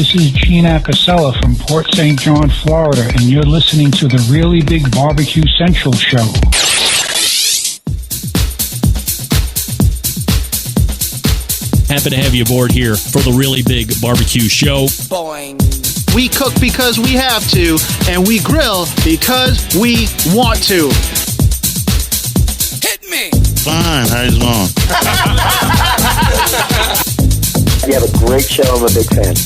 This is Gene Acasella from Port St. John, Florida, and you're listening to the Really Big Barbecue Central Show. Happy to have you aboard here for the Really Big Barbecue Show. Boing. We cook because we have to, and we grill because we want to. Hit me! Fine, how's it going? You have a great show. I'm a big fan.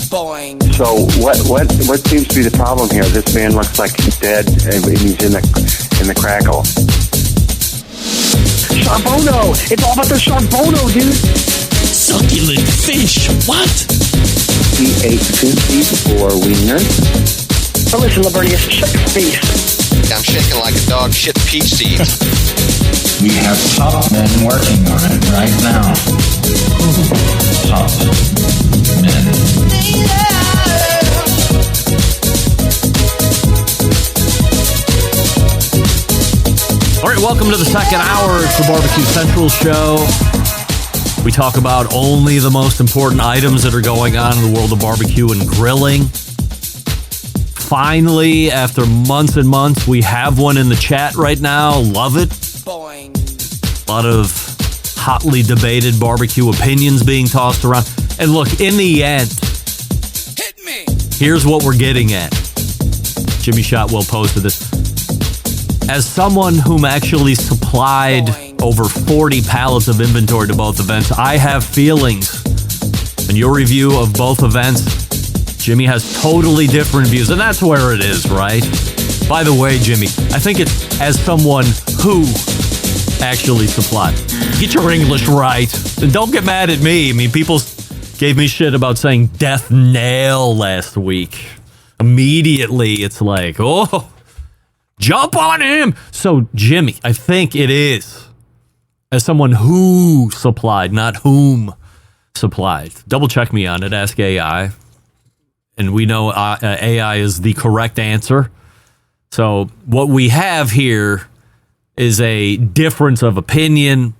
Boing. So what seems to be the problem here? This man looks like he's dead and he's in the crackle. Charbono! It's all about the charbono, dude! Succulent fish! What? He ate sushi for wiener. Oh, listen, Lavernius, shut your face. I'm shaking like a dog shit peach seed. We have top men working on it right now. Top men. All right, welcome to the second hour. It's the Barbecue Central Show. We talk about only the most important items that are going on in the world of barbecue and grilling. Finally, after months and months, we have one in the chat right now. Love it. Boing. A lot of hotly debated barbecue opinions being tossed around. And look, in the end, Hit me! here's what we're getting at. Jimmy Shotwell posted this. As someone whom actually supplied over 40 pallets of inventory to both events, I have feelings. In your review of both events, Jimmy has totally different views, and that's where it is, right? By the way, Jimmy, I think it's as someone who actually supplied. Get your English right, and don't get mad at me. I mean, people gave me shit about saying death nail last week. Immediately, it's like, oh, jump on him. So, Jimmy, I think it is as someone who supplied, not whom supplied. Double check me on it. Ask AI. And we know AI is the correct answer. So what we have here is a difference of opinion.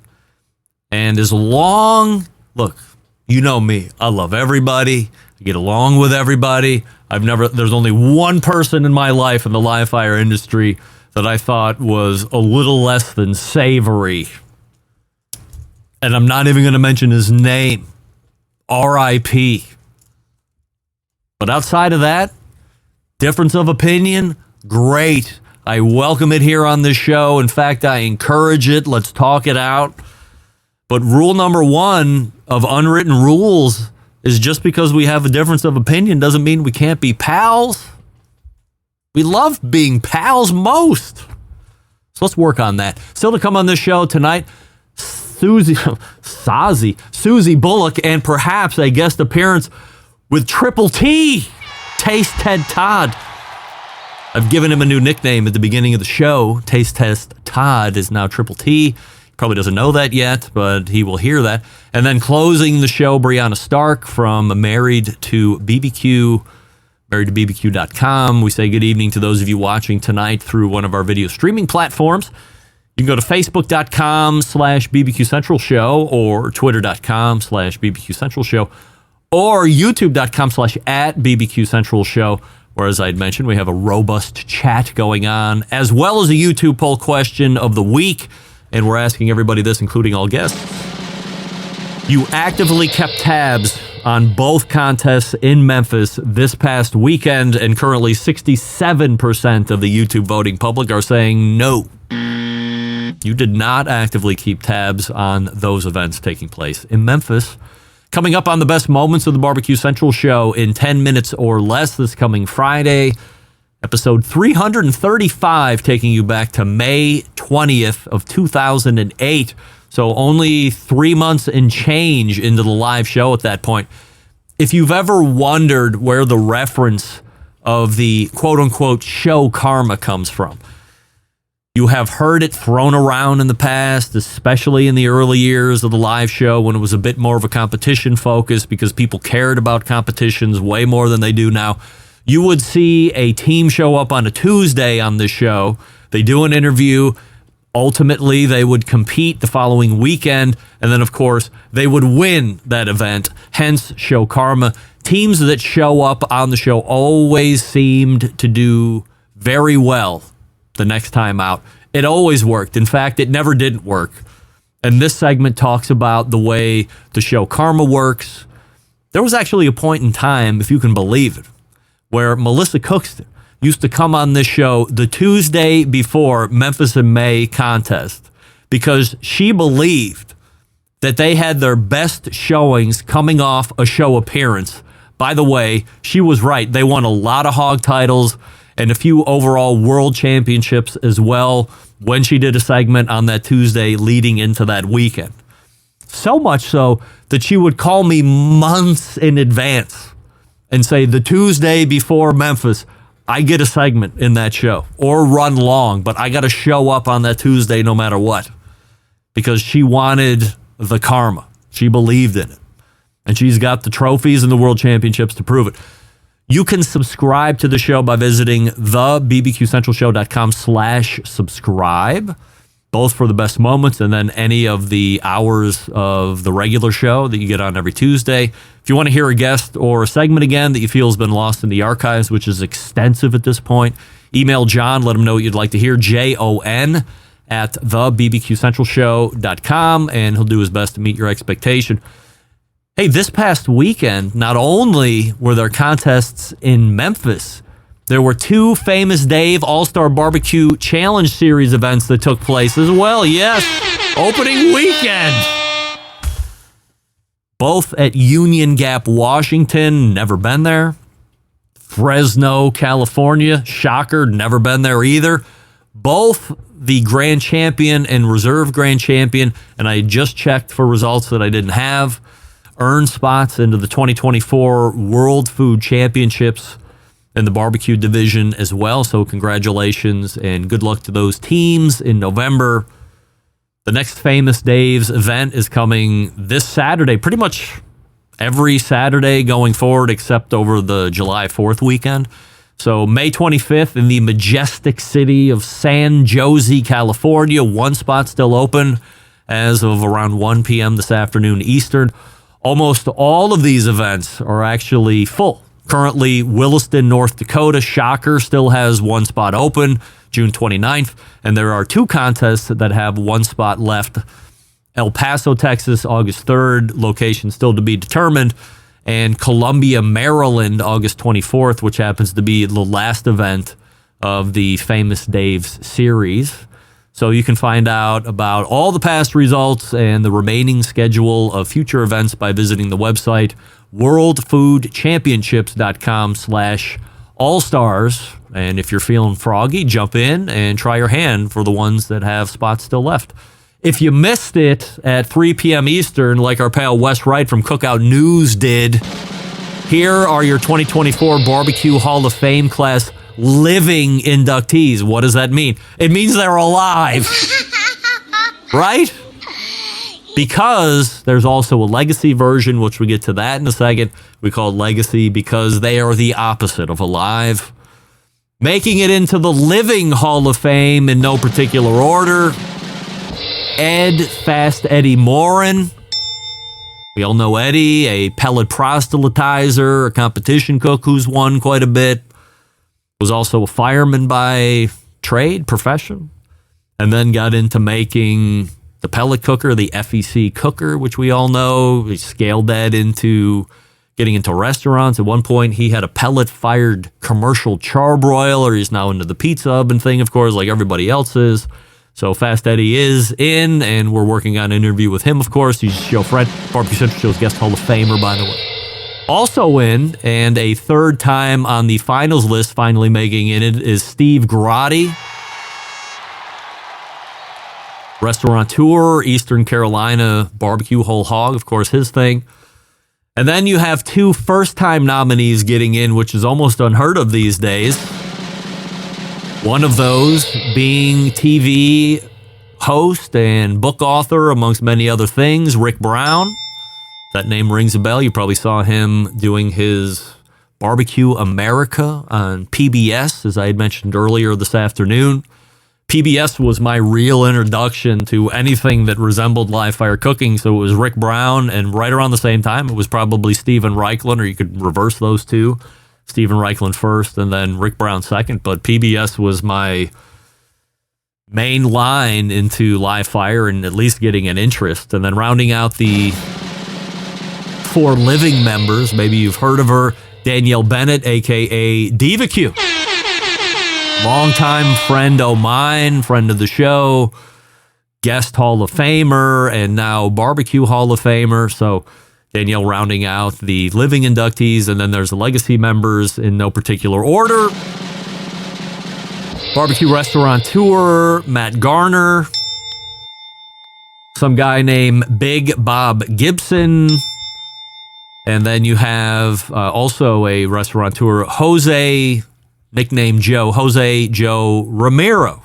And as long, look, you know me. I love everybody. I get along with everybody. There's only one person in my life in the live fire industry that I thought was a little less than savory. And I'm not even going to mention his name. R.I.P. But outside of that, difference of opinion, great. I welcome it here on this show. In fact, I encourage it. Let's talk it out. But rule number one of unwritten rules is just because we have a difference of opinion doesn't mean we can't be pals. We love being pals most. So let's work on that. Still to come on this show tonight, Susie Bullock, and perhaps a guest appearance with Triple T, Taste Ted Todd. I've given him a new nickname at the beginning of the show. Taste Test Todd is now Triple T. He probably doesn't know that yet, but he will hear that. And then closing the show, Brianna Stark from Married to BBQ, marriedtobbq.com. We say good evening to those of you watching tonight through one of our video streaming platforms. You can go to facebook.com/BBQ Central Show or twitter.com/BBQ Central Show or youtube.com/@BBQ Central Show, where, as I'd mentioned, we have a robust chat going on, as well as a YouTube poll question of the week. And we're asking everybody this, including all guests. You actively kept tabs on both contests in Memphis this past weekend, and currently 67% of the YouTube voting public are saying no. You did not actively keep tabs on those events taking place in Memphis. Coming up on the best moments of the Barbecue Central Show in 10 minutes or less this coming Friday, episode 335, taking you back to May 20th of 2008. So only 3 months and change into the live show at that point. If you've ever wondered where the reference of the quote-unquote show karma comes from, you have heard it thrown around in the past, especially in the early years of the live show when it was a bit more of a competition focus because people cared about competitions way more than they do now. You would see a team show up on a Tuesday on this show. They do an interview. Ultimately, they would compete the following weekend. And then, of course, they would win that event. Hence, show karma. teams that show up on the show always seemed to do very well the next time out. It always worked. In fact, it never didn't work. And this segment talks about the way the show Karma works. There was actually a point in time, if you can believe it, where Melissa Cookston used to come on this show the Tuesday before Memphis and May contest because she believed that they had their best showings coming off a show appearance. By the way, she was right. They won a lot of hog titles and a few overall world championships as well when she did a segment on that Tuesday leading into that weekend. So much so that she would call me months in advance and say, the Tuesday before Memphis, I get a segment in that show or run long, but I got to show up on that Tuesday no matter what because she wanted the karma. She believed in it. And she's got the trophies and the world championships to prove it. You can subscribe to the show by visiting thebbqcentralshow.com/subscribe, both for the best moments and then any of the hours of the regular show that you get on every Tuesday. If you want to hear a guest or a segment again that you feel has been lost in the archives, which is extensive at this point, email John, let him know what you'd like to hear, JON@thebbqcentralshow.com, and he'll do his best to meet your expectation. Hey, this past weekend, not only were there contests in Memphis, there were 2 Famous Dave All-Star Barbecue Challenge Series events that took place as well. Yes, opening weekend. Both at Union Gap, Washington, never been there. Fresno, California, shocker, never been there either. Both the grand champion and reserve grand champion, and I just checked for results that I didn't have, earn spots into the 2024 World Food Championships in the barbecue division as well. So congratulations and good luck to those teams in November. The next Famous Dave's event is coming this Saturday, pretty much every Saturday going forward except over the July 4th weekend. So May 25th in the majestic city of San Jose, California. 1 spot still open as of around 1 p.m. this afternoon Eastern. Almost all of these events are actually full. Currently, Williston, North Dakota, shocker, still has 1 spot open, June 29th. And there are 2 contests that have 1 spot left. El Paso, Texas, August 3rd, location still to be determined. And Columbia, Maryland, August 24th, which happens to be the last event of the Famous Dave's series. So you can find out about all the past results and the remaining schedule of future events by visiting the website worldfoodchampionships.com/allstars. And if you're feeling froggy, jump in and try your hand for the ones that have spots still left. If you missed it at 3 p.m. Eastern, like our pal Wes Wright from Cookout News did, here are your 2024 Barbecue Hall of Fame class living inductees. What does that mean? It means they're alive. Right? Because there's also a legacy version, which we get to that in a second. We call it legacy because they are the opposite of alive. Making it into the living Hall of Fame in no particular order, Ed Fast Eddie Morin. We all know Eddie, a pellet proselytizer, a competition cook who's won quite a bit. Was also a fireman by trade, profession, and then got into making the pellet cooker, the FEC cooker, which we all know. He scaled that into getting into restaurants. At one point, he had a pellet-fired commercial charbroiler. He's now into the pizza oven thing, of course, like everybody else is. So Fast Eddie is in, and we're working on an interview with him, of course. He's show friend, Barbecue Central Show's guest Hall of Famer, by the way. Also in, and a 3rd time on the finals list, finally making it, is Steve Grotti. Restaurateur, Eastern Carolina barbecue whole hog, of course, his thing. And then you have 2 first-time nominees getting in, which is almost unheard of these days. One of those being TV host and book author, amongst many other things, Rick Brown. That name rings a bell. You probably saw him doing his Barbecue America on PBS, as I had mentioned earlier this afternoon. PBS was my real introduction to anything that resembled live fire cooking. So it was Rick Brown, and right around the same time, it was probably Steven Reichlin, or you could reverse those two. Steven Reichlin first, and then Rick Brown second. But PBS was my main line into live fire and at least getting an interest. And then rounding out the 4 living members, maybe you've heard of her, Danielle Bennett, a.k.a. BBQ. Longtime friend of mine, friend of the show, guest Hall of Famer, and now barbecue Hall of Famer. So Danielle rounding out the living inductees, and then there's the legacy members in no particular order. Barbecue restaurateur Matt Garner, some guy named Big Bob Gibson, and then you have also a restaurateur, Jose, nicknamed Jose Joe Romero.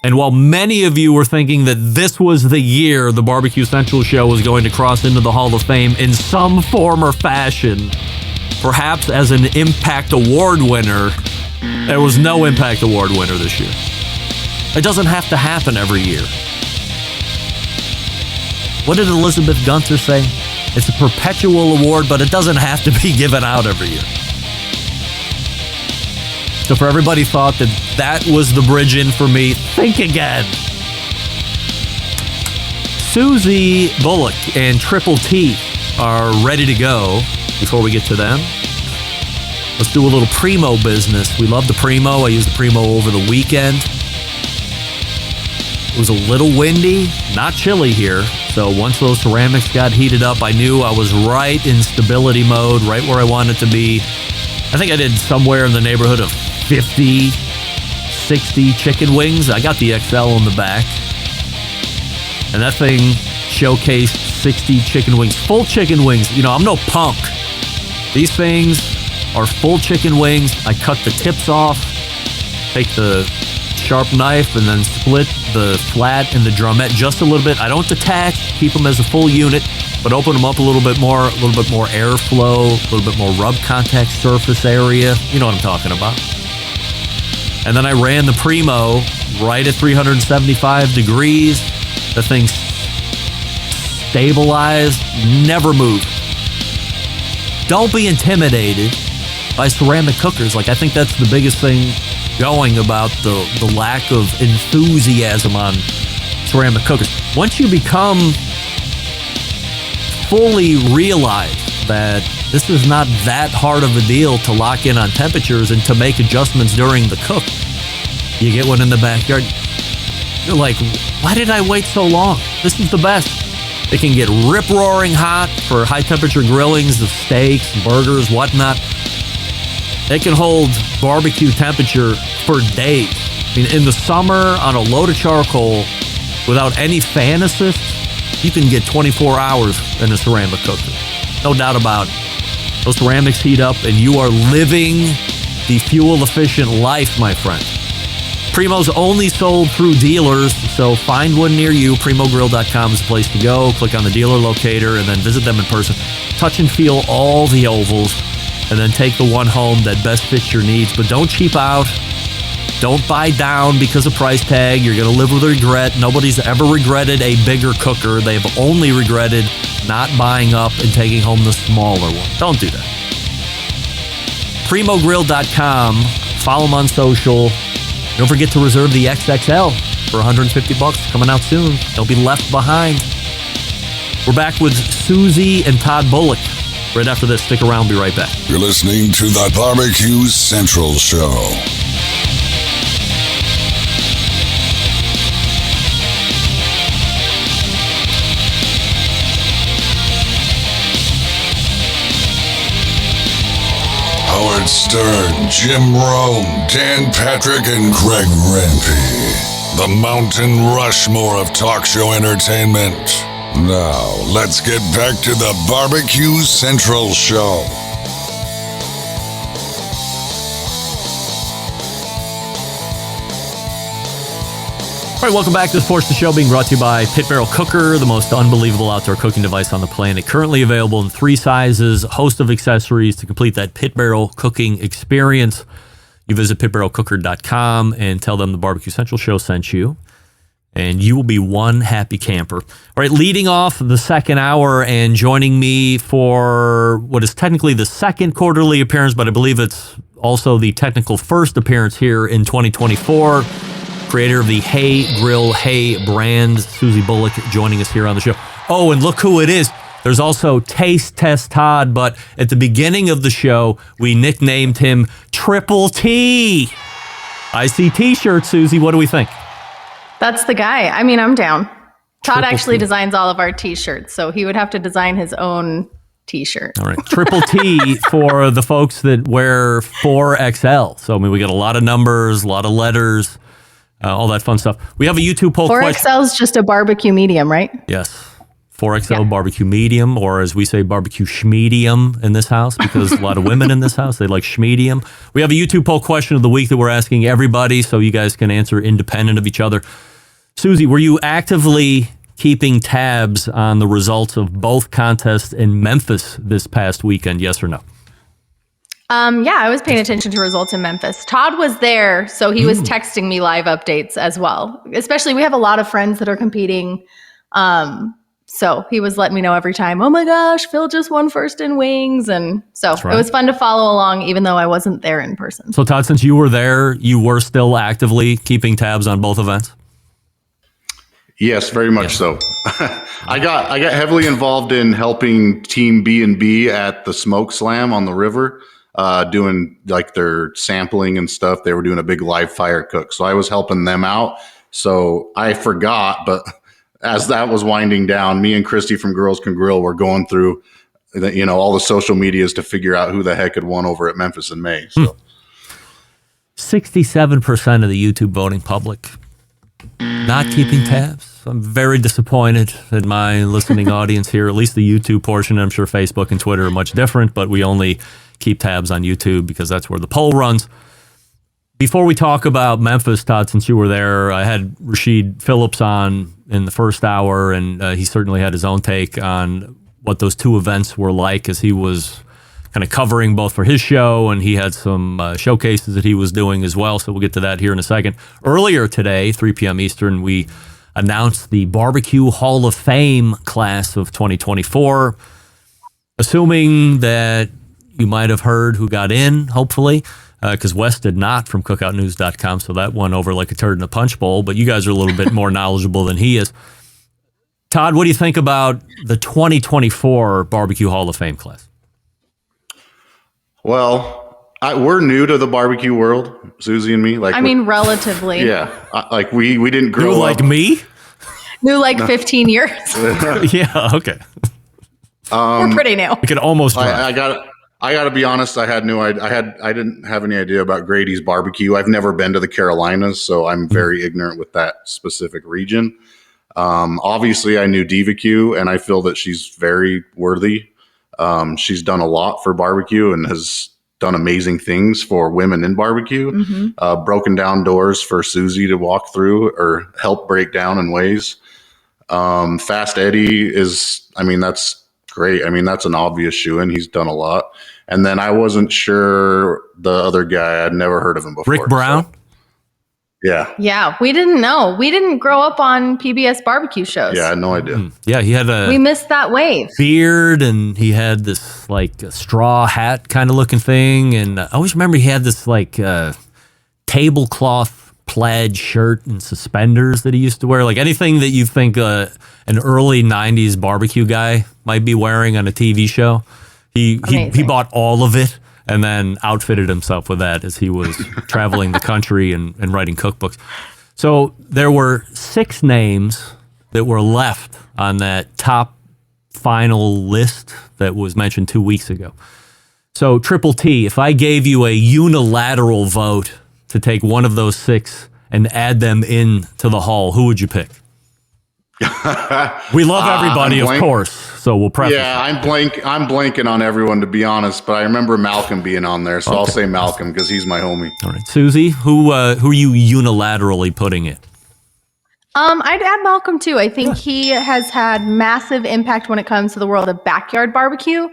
And while many of you were thinking that this was the year the Barbecue Central show was going to cross into the Hall of Fame in some form or fashion, perhaps as an Impact Award winner, there was no Impact Award winner this year. It doesn't have to happen every year. What did Elizabeth Gunter say? It's a perpetual award, but it doesn't have to be given out every year. So for everybody thought that was the bridge in for me, think again. Susie Bullock and Triple T are ready to go. Before we get to them, let's do a little Primo business. We love the Primo. I used the Primo over the weekend. It was a little windy, not chilly here. So once those ceramics got heated up, I knew I was right in stability mode, right where I wanted to be. I think I did somewhere in the neighborhood of 50, 60 chicken wings. I got the XL in the back. And that thing showcased 60 chicken wings. Full chicken wings. You know, I'm no punk. These things are full chicken wings. I cut the tips off, take the sharp knife, and then split the flat and the drumette just a little bit. I don't detach, keep them as a full unit, but open them up a little bit more airflow, a little bit more rub contact surface area. You know what I'm talking about. And then I ran the Primo right at 375 degrees. The thing stabilized, never moved. Don't be intimidated by ceramic cookers. Like, I think that's the biggest thing going about the lack of enthusiasm on ceramic cookers. Once you become fully realize that this is not that hard of a deal to lock in on temperatures and to make adjustments during the cook, you get one in the backyard, you're like, why did I wait so long? This is the best. It can get rip-roaring hot for high-temperature grillings of steaks, burgers, whatnot. It can hold barbecue temperature for days. I mean, in the summer, on a load of charcoal, without any fan assist, you can get 24 hours in a ceramic cooker. No doubt about it. Those ceramics heat up, and you are living the fuel-efficient life, my friend. Primo's only sold through dealers, so find one near you. PrimoGrill.com is the place to go. Click on the dealer locator and then visit them in person. Touch and feel all the ovals, and then take the one home that best fits your needs. But don't cheap out. Don't buy down because of price tag. You're going to live with regret. Nobody's ever regretted a bigger cooker. They've only regretted not buying up and taking home the smaller one. Don't do that. PrimoGrill.com. Follow them on social. Don't forget to reserve the XXL for $150 coming out soon. Don't be left behind. We're back with Susie and Todd Bullock right after this. Stick around. Be right back. You're listening to the Barbecue Central Show. Howard Stern, Jim Rome, Dan Patrick, and Greg Rempe. The Mountain Rushmore of talk show entertainment. Now, let's get back to the Barbecue Central Show. All right, welcome back to Force the Show, being brought to you by Pit Barrel Cooker, the most unbelievable outdoor cooking device on the planet. Currently available in 3 sizes, a host of accessories to complete that Pit Barrel cooking experience. you visit pitbarrelcooker.com and tell them the Barbecue Central show sent you, and you will be one happy camper. All right, leading off the second hour and joining me for what is technically the second quarterly appearance, but I believe it's also the technical first appearance here in 2024. Creator of the Hey Grill Hey brand, Susie Bullock, joining us here on the show. Oh, and look who it is. There's also Taste Test Todd, but at the beginning of the show, we nicknamed him Triple T. I see T-shirts, Susie. What do we think? That's the guy. I mean, I'm down. Todd Triple actually T. designs all of our T-shirts, so he would have to design his own T-shirt. All right. Triple T for the folks that wear 4XL. So, I mean, we got a lot of numbers, a lot of letters, all that fun stuff. We have a YouTube poll question. 4XL is just a barbecue medium, right? Yes. 4XL barbecue medium, or as we say, barbecue schmedium in this house, because a lot of women in this house, they like schmedium. We have a YouTube poll question of the week that we're asking everybody, so you guys can answer independent of each other. Susie, were you actively keeping tabs on the results of both contests in Memphis this past weekend, yes or no? Yeah, I was paying attention to results in Memphis. Todd was there, so he was texting me live updates as well. Especially, we have a lot of friends that are competing. So he was letting me know every time, oh my gosh, Phil just won first in wings. And so It was fun to follow along, even though I wasn't there in person. So Todd, since you were there, you were still actively keeping tabs on both events? Yes, very much so. I got heavily involved in helping Team B&B at the Smoke Slam on the river, doing like their sampling and stuff. They were doing a big live fire cook. So I was helping them out. So I forgot, but as that was winding down, me and Christy from Girls Can Grill were going through all the social medias to figure out who the heck had won over at Memphis in May. So 67% of the YouTube voting public not keeping tabs. I'm very disappointed in my listening audience here, at least the YouTube portion. I'm sure Facebook and Twitter are much different, but we only keep tabs on YouTube because that's where the poll runs. Before we talk about Memphis, Todd, since you were there, I had Rashid Phillips on in the first hour, and he certainly had his own take on what those two events were like, as he was kind of covering both for his show, and he had some showcases that he was doing as well. So we'll get to that here in a second. Earlier today, 3 p.m. Eastern, we announced the Barbecue Hall of Fame class of 2024. Assuming that you might have heard who got in, hopefully, because Wes did not from cookoutnews.com, so that went over like a turd in a punch bowl, but you guys are a little bit more knowledgeable than he is. Todd, what do you think about the 2024 Barbecue Hall of Fame class? Well, we're new to the barbecue world, Susie and me. Relatively. Yeah. We didn't grow New up. like me? New 15 years. Yeah, okay. We're pretty new. We could almost I got to be honest. I had no idea. I didn't have any idea about Grady's barbecue. I've never been to the Carolinas, so I'm very ignorant with that specific region. Obviously, I knew BBQ, and I feel that she's very worthy. She's done a lot for barbecue and has done amazing things for women in barbecue. Mm-hmm. Broken down doors for Susie to walk through or help break down in ways. Fast Eddie that's great. That's an obvious shoe-in. He's done a lot. And then I wasn't sure the other guy. I'd never heard of him before. Rick Brown? So, yeah. Yeah, we didn't know. We didn't grow up on PBS barbecue shows. Yeah, I had no idea. Yeah, he had we missed that wave. Beard, and he had this like a straw hat kind of looking thing. And I always remember he had this like tablecloth plaid shirt and suspenders that he used to wear. Like anything that you think an early 90s barbecue guy might be wearing on a TV show. He bought all of it and then outfitted himself with that as he was traveling the country and writing cookbooks. So there were 6 names that were left on that top final list that was mentioned 2 weeks ago. So Triple T, if I gave you a unilateral vote to take one of those 6 and add them in to the hall, who would you pick? We love everybody, of course. So we'll preface. Yeah, I'm blanking on everyone, to be honest. But I remember Malcolm being on there, so I'll say Malcolm because he's my homie. All right, Susie, who are you unilaterally putting in? I'd add Malcolm too. I think he has had massive impact when it comes to the world of backyard barbecue.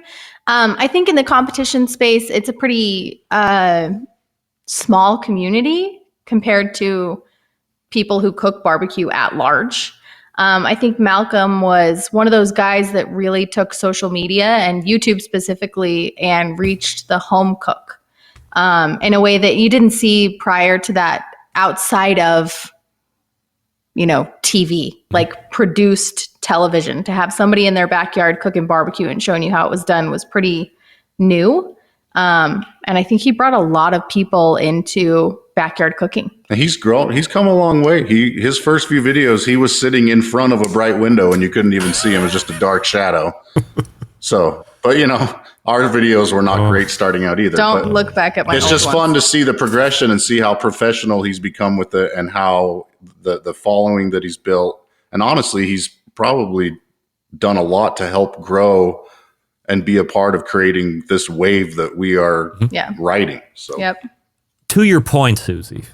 I think in the competition space, it's a pretty small community compared to people who cook barbecue at large. I think Malcolm was one of those guys that really took social media and YouTube specifically and reached the home cook in a way that you didn't see prior to that outside of, TV, like produced television. To have somebody in their backyard cooking barbecue and showing you how it was done was pretty new. And I think he brought a lot of people into backyard cooking. And he's grown. He's come a long way. His first few videos, he was sitting in front of a bright window and you couldn't even see him. It was just a dark shadow. So, but our videos were not great starting out either. Don't look back at my It's just fun to see the progression and see how professional he's become with it and how the following that he's built. And honestly, he's probably done a lot to help grow and be a part of creating this wave that we are riding. So, yep. To your point, Susie,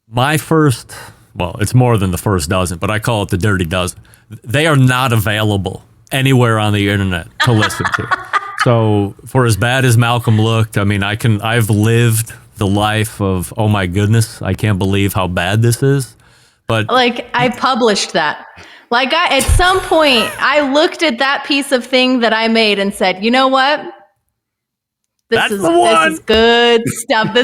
my first, it's more than the first dozen, but I call it the dirty dozen. They are not available anywhere on the internet to listen to. So for as bad as Malcolm looked, I mean, I've lived the life of, oh my goodness, I can't believe how bad this is. But I published that. At some point, I looked at that piece of thing that I made and said, you know what? This is good stuff.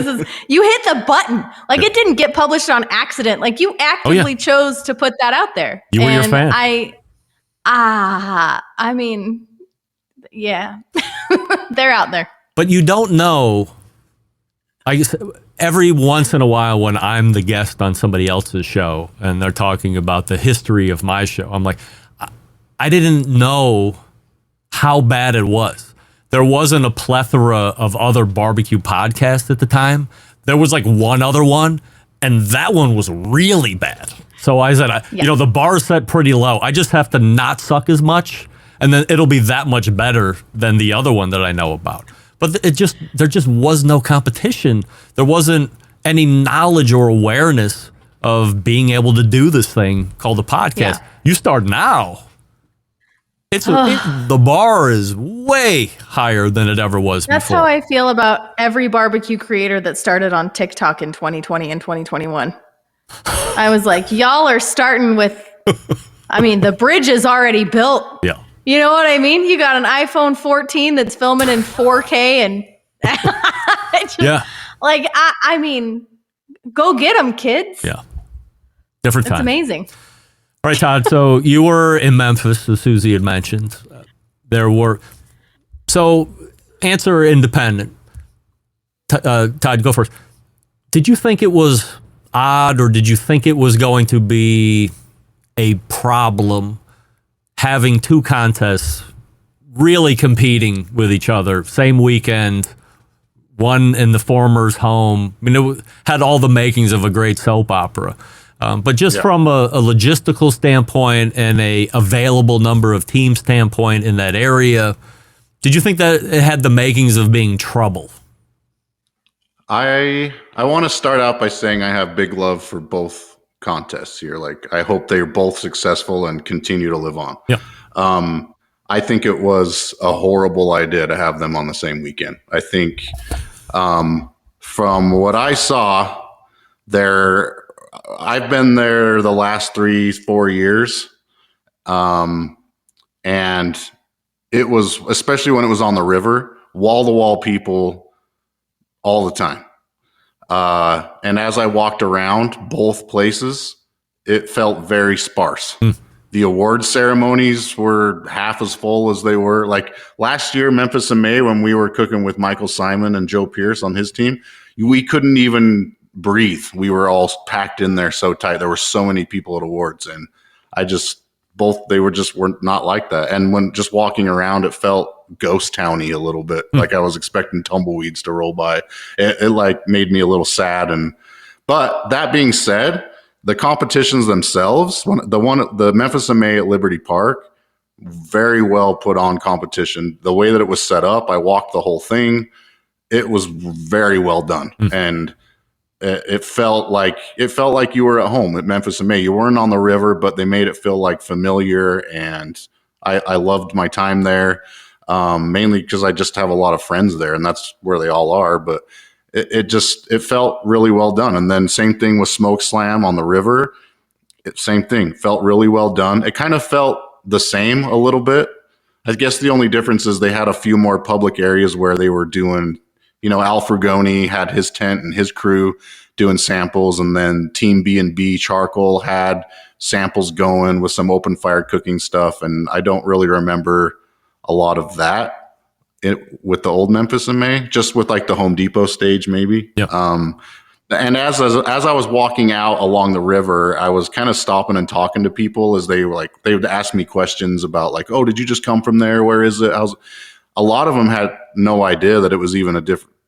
You hit the button. It didn't get published on accident. You actively chose to put that out there. You were your fan. I mean, yeah, they're out there. But you don't know. I guess every once in a while when I'm the guest on somebody else's show and they're talking about the history of my show, I'm like, I didn't know how bad it was. There wasn't a plethora of other barbecue podcasts at the time. There was one other one, and that one was really bad. So I said, the bar's set pretty low. I just have to not suck as much, and then it'll be that much better than the other one that I know about. But there just was no competition. There wasn't any knowledge or awareness of being able to do this thing called a podcast. Yeah. You start now. The bar is way higher than it ever was That's before. how I feel about every barbecue creator that started on TikTok in 2020 and 2021. I was like, y'all are starting with, the bridge is already built. Yeah. You know what I mean? You got an iPhone 14 that's filming in 4K and go get them, kids. Yeah. Different time. It's amazing. All right, Todd. So you were in Memphis, as Susie had mentioned. Answer independent. Todd, go first. Did you think it was odd, or did you think it was going to be a problem having two contests really competing with each other, same weekend, one in the former's home? It had all the makings of a great soap opera. But just from a logistical standpoint and a available number of teams standpoint in that area, did you think that it had the makings of being trouble? I want to start out by saying I have big love for both contests here. I hope they're both successful and continue to live on. Yeah. I think it was a horrible idea to have them on the same weekend. I think from what I saw there, I've been there the last 3-4 years. And it was, especially when it was on the river, wall to wall people all the time. And as I walked around both places, it felt very sparse. The award ceremonies were half as full as they were. Last year, Memphis in May, when we were cooking with Michael Simon and Joe Pierce on his team, we couldn't even breathe. We were all packed in there so tight. There were so many people at awards, and they were not like that. And when just walking around, it felt ghost towny a little bit. Like I was expecting tumbleweeds to roll by. It made me a little sad. But that being said, the competitions themselves, the Memphis in May at Liberty Park, very well put on competition. The way that it was set up, I walked the whole thing. It was very well done. And it felt like you were at home at Memphis in May. You weren't on the river, but they made it feel familiar. And I loved my time there, mainly because I just have a lot of friends there, and that's where they all are. But it felt really well done. And then same thing with Smoke Slam on the river. Same thing, felt really well done. It kind of felt the same a little bit. I guess the only difference is they had a few more public areas where they were doing, Al Frugoni had his tent and his crew doing samples, and then Team B&B Charcoal had samples going with some open fire cooking stuff. And I don't really remember a lot of that with the old Memphis in May, just with like the Home Depot stage maybe. Yep. And as I was walking out along the river, I was kind of stopping and talking to people as they would ask me questions about like, oh, did you just come from there? Where is it? A lot of them had no idea that it was even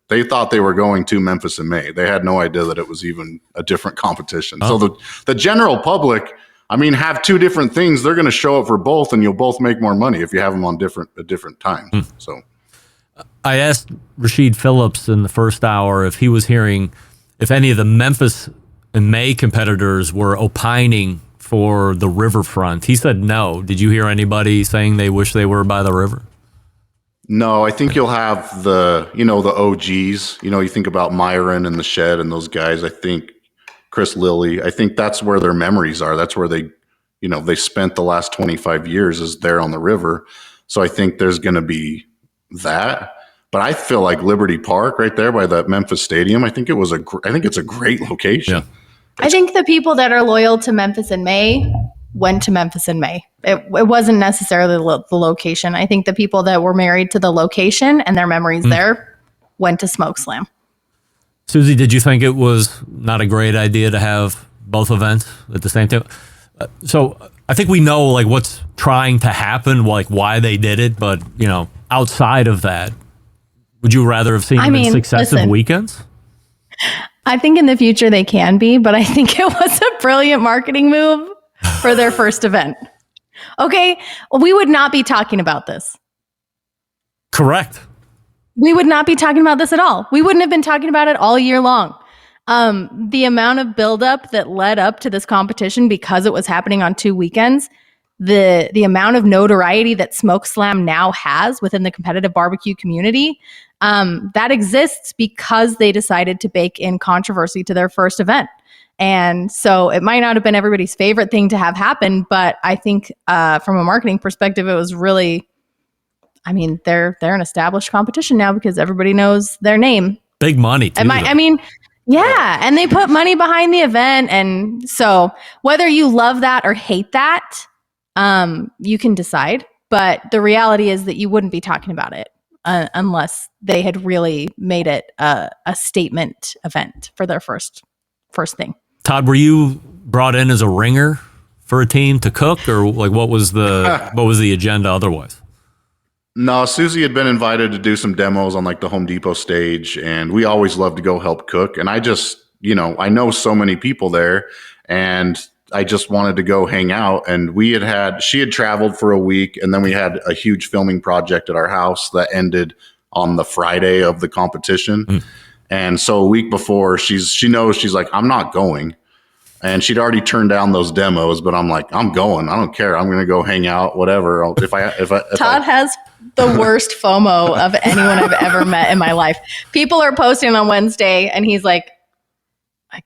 they thought they were going to Memphis in May. They had no idea that it was even a different competition. Oh. So the general public, have two different things. They're going to show up for both, and you'll both make more money if you have them on a different time. So I asked Rashid Phillips in the first hour if he was hearing if any of the Memphis and May competitors were opining for the riverfront. He said no. Did you hear anybody saying they wish they were by the river? no, I think you'll have the OGs. You think about Myron and the Shed and those guys. I think Chris Lilly. I think that's where their memories are. That's where they spent the last 25 years is there on the river. So I think there's going to be that. But I feel like Liberty Park right there by the Memphis Stadium, I think it's a great location. Yeah. I think the people that are loyal to Memphis in May went to Memphis in May. It wasn't necessarily the location. I think the people that were married to the location and their memories there went to Smoke Slam. Susie, did you think it was not a great idea to have both events at the same time? So I think we know like what's trying to happen, like why they did it, but outside of that, would you rather have seen them in successive weekends? I think in the future they can be, but I think it was a brilliant marketing move for their first event. Okay, we would not be talking about this. Correct. We would not be talking about this at all. We wouldn't have been talking about it all year long. The amount of buildup that led up to this competition because it was happening on 2 weekends, the amount of notoriety that Smoke Slam now has within the competitive barbecue community, that exists because they decided to bake in controversy to their first event. And so it might not have been everybody's favorite thing to have happen, but I think from a marketing perspective, it was really, they're an established competition now because everybody knows their name. Big money, too. Yeah, and they put money behind the event. And so whether you love that or hate that, you can decide. But the reality is that you wouldn't be talking about it unless they had really made it a statement event for their first thing. Todd, were you brought in as a ringer for a team to cook, or like what was the agenda otherwise? No, Susie had been invited to do some demos on like the Home Depot stage, and we always love to go help cook. And I just, I know so many people there, and I just wanted to go hang out. And she had traveled for a week, and then we had a huge filming project at our house that ended on the Friday of the competition. And so a week before, she knows, she's like, I'm not going. And she'd already turned down those demos, but I'm like, I'm going. I don't care. I'm going to go hang out, whatever. Todd has the worst FOMO of anyone I've ever met in my life. People are posting on Wednesday, and he's like, I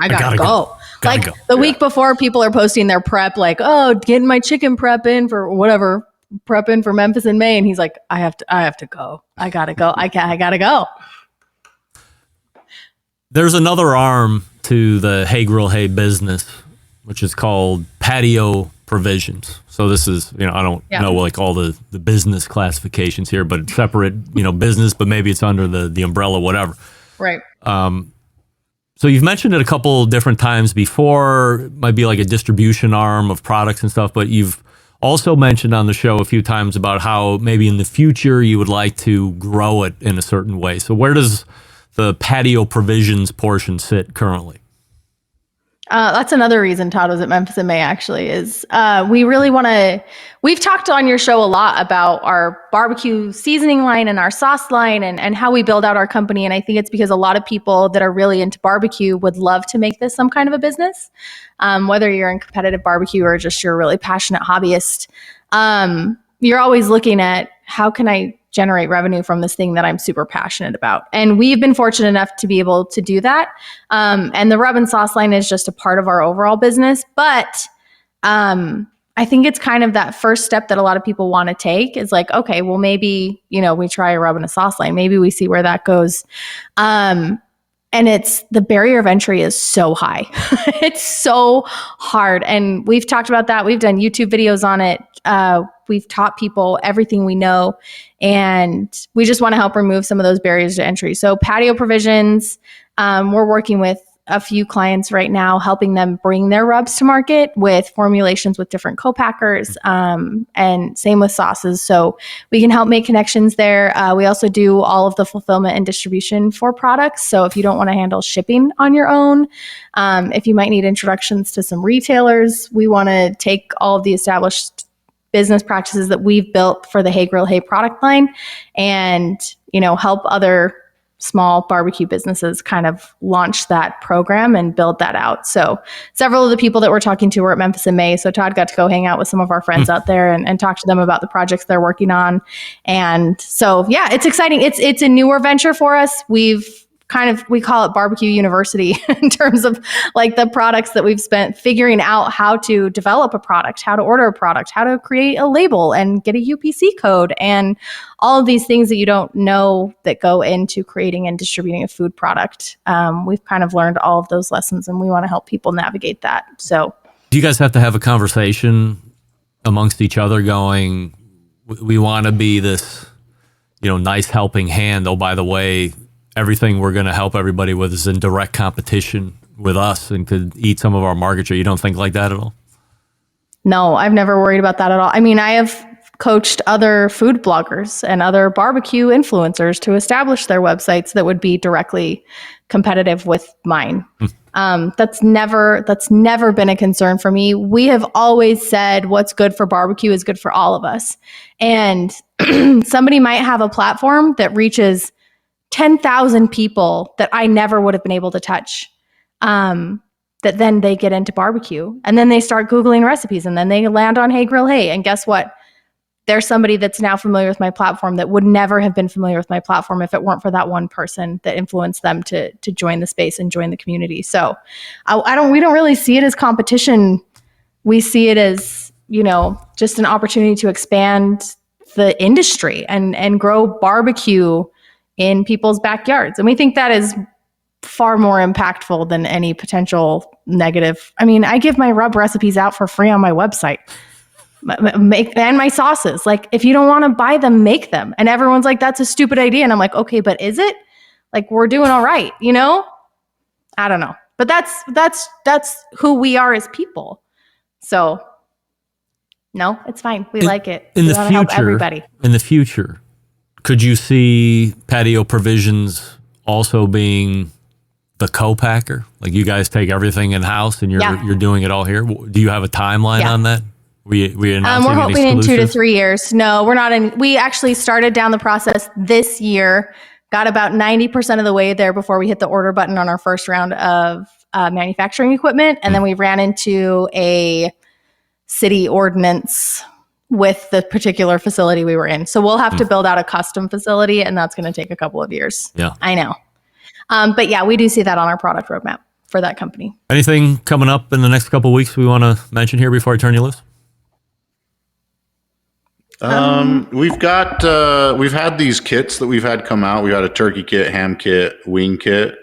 gotta go. The week before, people are posting their prep, like, oh, getting my chicken prep in for whatever, prep in for Memphis in May. And he's like, I have to go. I gotta go. I gotta go. There's another arm to the Hey Grill Hey business, which is called Patio Provisions. So this is, I don't know like all the business classifications here, but it's separate, business, but maybe it's under the umbrella, whatever. Right. So you've mentioned it a couple different times before. It might be like a distribution arm of products and stuff, but you've also mentioned on the show a few times about how maybe in the future you would like to grow it in a certain way. So where does the Patio Provisions portion sit currently? That's another reason Todd was at Memphis in May, actually, is we really want to, we've talked on your show a lot about our barbecue seasoning line and our sauce line and how we build out our company. And I think it's because a lot of people that are really into barbecue would love to make this some kind of a business, whether you're in competitive barbecue or just you're a really passionate hobbyist. You're always looking at how can I generate revenue from this thing that I'm super passionate about. And we've been fortunate enough to be able to do that. And the rub and sauce line is just a part of our overall business. But I think it's kind of that first step that a lot of people want to take is like, okay, well, maybe, we try a rub and a sauce line. Maybe we see where that goes. And it's the barrier of entry is so high. It's so hard. And we've talked about that. We've done YouTube videos on it. We've taught people everything we know. And we just want to help remove some of those barriers to entry. So Patio Provisions, we're working with a few clients right now, helping them bring their rubs to market with formulations with different co-packers, and same with sauces. So we can help make connections there. We also do all of the fulfillment and distribution for products. So if you don't want to handle shipping on your own, if you might need introductions to some retailers, we want to take all of the established business practices that we've built for the Hey Grill Hey product line and, help other small barbecue businesses kind of launch that program and build that out. So several of the people that we're talking to were at Memphis in May. So Todd got to go hang out with some of our friends out there and talk to them about the projects they're working on. And so, yeah, it's exciting. It's a newer venture for us. We call it Barbecue University in terms of like the products that we've spent figuring out how to develop a product, how to order a product, how to create a label and get a UPC code and all of these things that you don't know that go into creating and distributing a food product. We've kind of learned all of those lessons and we want to help people navigate that. So do you guys have to have a conversation amongst each other going, we want to be this, nice helping hand. Oh, by the way, everything we're going to help everybody with is in direct competition with us and could eat some of our market share. You don't think like that at all? No, I've never worried about that at all. I mean, I have coached other food bloggers and other barbecue influencers to establish their websites that would be directly competitive with mine. That's never been a concern for me. We have always said what's good for barbecue is good for all of us. And somebody might have a platform that reaches 10,000 people that I never would have been able to touch, that then they get into barbecue and then they start Googling recipes and then they land on Hey Grill Hey. And guess what? There's somebody that's now familiar with my platform that would never have been familiar with my platform if it weren't for that one person that influenced them to join the space and join the community. So we don't really see it as competition. We see it as, just an opportunity to expand the industry and grow barbecue in people's backyards. And we think that is far more impactful than any potential negative. I mean, I give my rub recipes out for free on my website. And my sauces. Like, if you don't want to buy them, make them. And everyone's like, that's a stupid idea. And I'm like, okay, but is it? Like, we're doing all right, I don't know. But that's who we are as people. So no, it's fine. We like it. We want to help everybody. In the future, could you see Patio Provisions also being the co-packer? Like, you guys take everything in-house and you're doing it all here? Do you have a timeline on that? We're hoping in 2 to 3 years. No, we're not. We actually started down the process this year, got about 90% of the way there before we hit the order button on our first round of manufacturing equipment. And then we ran into a city ordinance with the particular facility we were in. So we'll have to build out a custom facility, and that's going to take a couple of years. Yeah, I know. But yeah, we do see that on our product roadmap for that company. Anything coming up in the next couple of weeks we want to mention here before I turn you loose? We've had these kits that we've had come out. We had a turkey kit, ham kit, wing kit,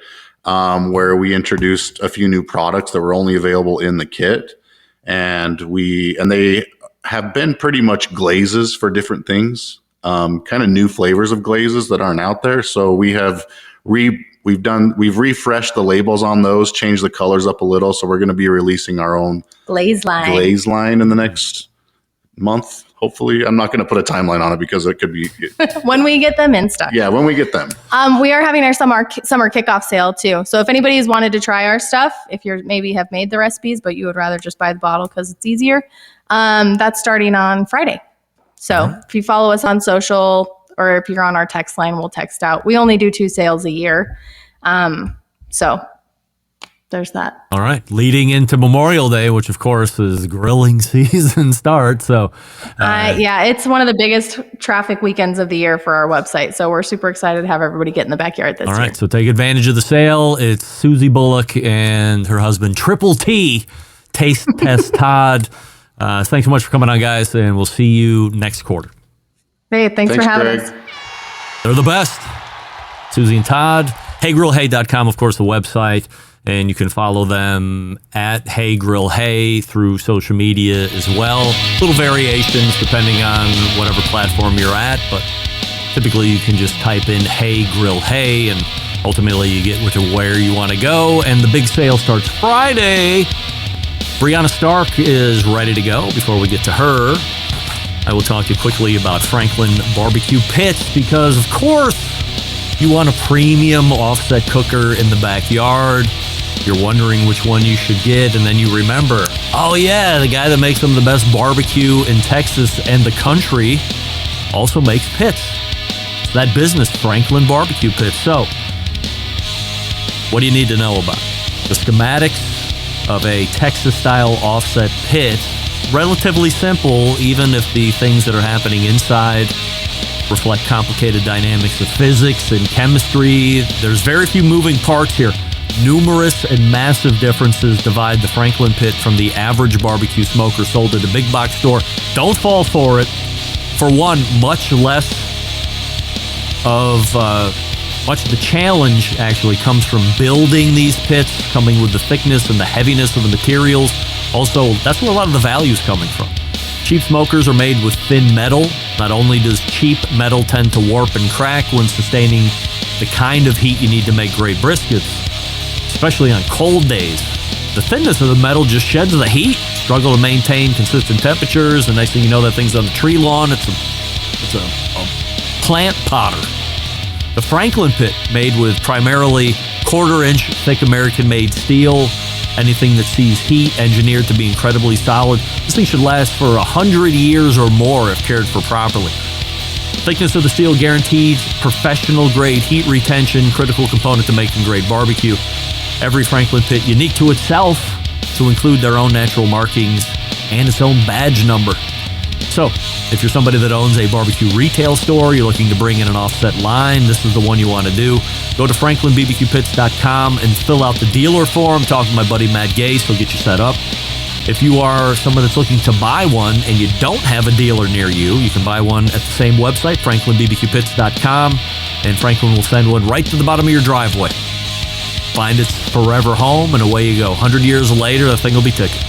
where we introduced a few new products that were only available in the kit. And they have been pretty much glazes for different things, kind of new flavors of glazes that aren't out there. So we've refreshed the labels on those, changed the colors up a little. So we're going to be releasing our own glaze line in the next month. Hopefully, I'm not going to put a timeline on it because it could be when we get them in stock. Yeah, when we get them. We are having our summer kickoff sale too. So if anybody's wanted to try our stuff, if you're maybe have made the recipes, but you would rather just buy the bottle because it's easier, that's starting on Friday. So if you follow us on social or if you're on our text line, we'll text out. We only do 2 sales a year. So there's that. All right. Leading into Memorial Day, which of course is grilling season start. So, yeah, it's one of the biggest traffic weekends of the year for our website. So we're super excited to have everybody get in the backyard this year. All right. So take advantage of the sale. It's Susie Bullock and her husband, Triple T, Taste Test Todd. Thanks so much for coming on, guys. And we'll see you next quarter. Hey, thanks for having us. They're the best. Susie and Todd. HeyGrillHey.com, of course, the website. And you can follow them at Hey Grill Hey through social media as well. Little variations depending on whatever platform you're at, but typically you can just type in Hey Grill Hey and ultimately you get to where you want to go. And the big sale starts Friday. Brianna Stark is ready to go. Before we get to her, I will talk to you quickly about Franklin Barbecue Pits because, of course, you want a premium offset cooker in the backyard. You're wondering which one you should get, and then you remember, oh yeah, the guy that makes some of the best barbecue in Texas and the country also makes pits. It's that business, Franklin Barbecue Pits. So, what do you need to know about it? The schematics of a Texas-style offset pit, relatively simple, even if the things that are happening inside reflect complicated dynamics of physics and chemistry. There's very few moving parts here. Numerous and massive differences divide the Franklin Pit from the average barbecue smoker sold at a big box store. Don't fall for it. For one, much of the challenge actually comes from building these pits, coming with the thickness and the heaviness of the materials. Also, that's where a lot of the value is coming from. Cheap smokers are made with thin metal. Not only does cheap metal tend to warp and crack when sustaining the kind of heat you need to make great briskets, especially on cold days, the thinness of the metal just sheds the heat, struggle to maintain consistent temperatures, and next thing you know, that thing's on the tree lawn. It's a plant potter. The Franklin Pit, made with primarily quarter-inch thick American-made steel, anything that sees heat, engineered to be incredibly solid. This thing should last for 100 years or more if cared for properly. Thickness of the steel guaranteed professional-grade heat retention, critical component to making great barbecue. Every Franklin Pit unique to itself, to include their own natural markings and its own badge number. So, if you're somebody that owns a barbecue retail store, you're looking to bring in an offset line, this is the one you want to do. Go to franklinbbqpits.com and fill out the dealer form. Talk to my buddy Matt Gase, he'll get you set up. If you are someone that's looking to buy one and you don't have a dealer near you, you can buy one at the same website, franklinbbqpits.com, and Franklin will send one right to the bottom of your driveway. Find its forever home, and away you go. 100 years later, the thing will be ticking.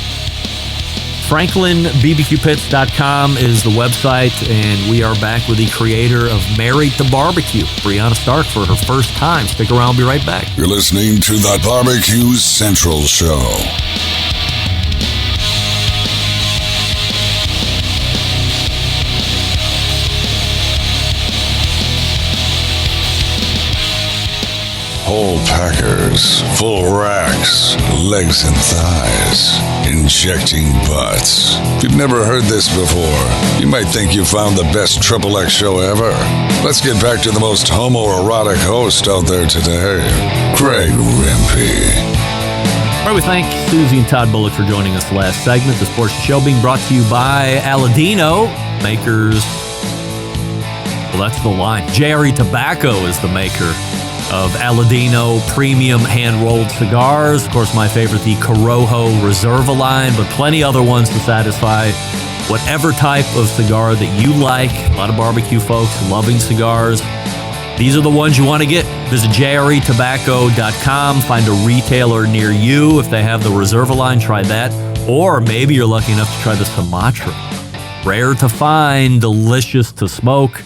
FranklinBBQPits.com is the website, and we are back with the creator of Married to Barbecue, Brianna Stark, for her first time. Stick around, we'll be right back. You're listening to the Barbecue Central Show. Whole packers, full racks, legs and thighs, injecting butts. If you've never heard this before, you might think you found the best XXX show ever. Let's get back to the most homoerotic host out there today, Greg Rempe. All right, we thank Susie and Todd Bullock for joining us last segment. This portion of the show being brought to you by Aladino, makers, well, that's the line. Jerry Tobacco is the maker of Aladino premium hand-rolled cigars. Of course, my favorite, the Corojo Reserva line, but plenty other ones to satisfy whatever type of cigar that you like. A lot of barbecue folks loving cigars. These are the ones you want to get. Visit jretobacco.com. Find a retailer near you. If they have the Reserva line, try that. Or maybe you're lucky enough to try the Sumatra. Rare to find, delicious to smoke.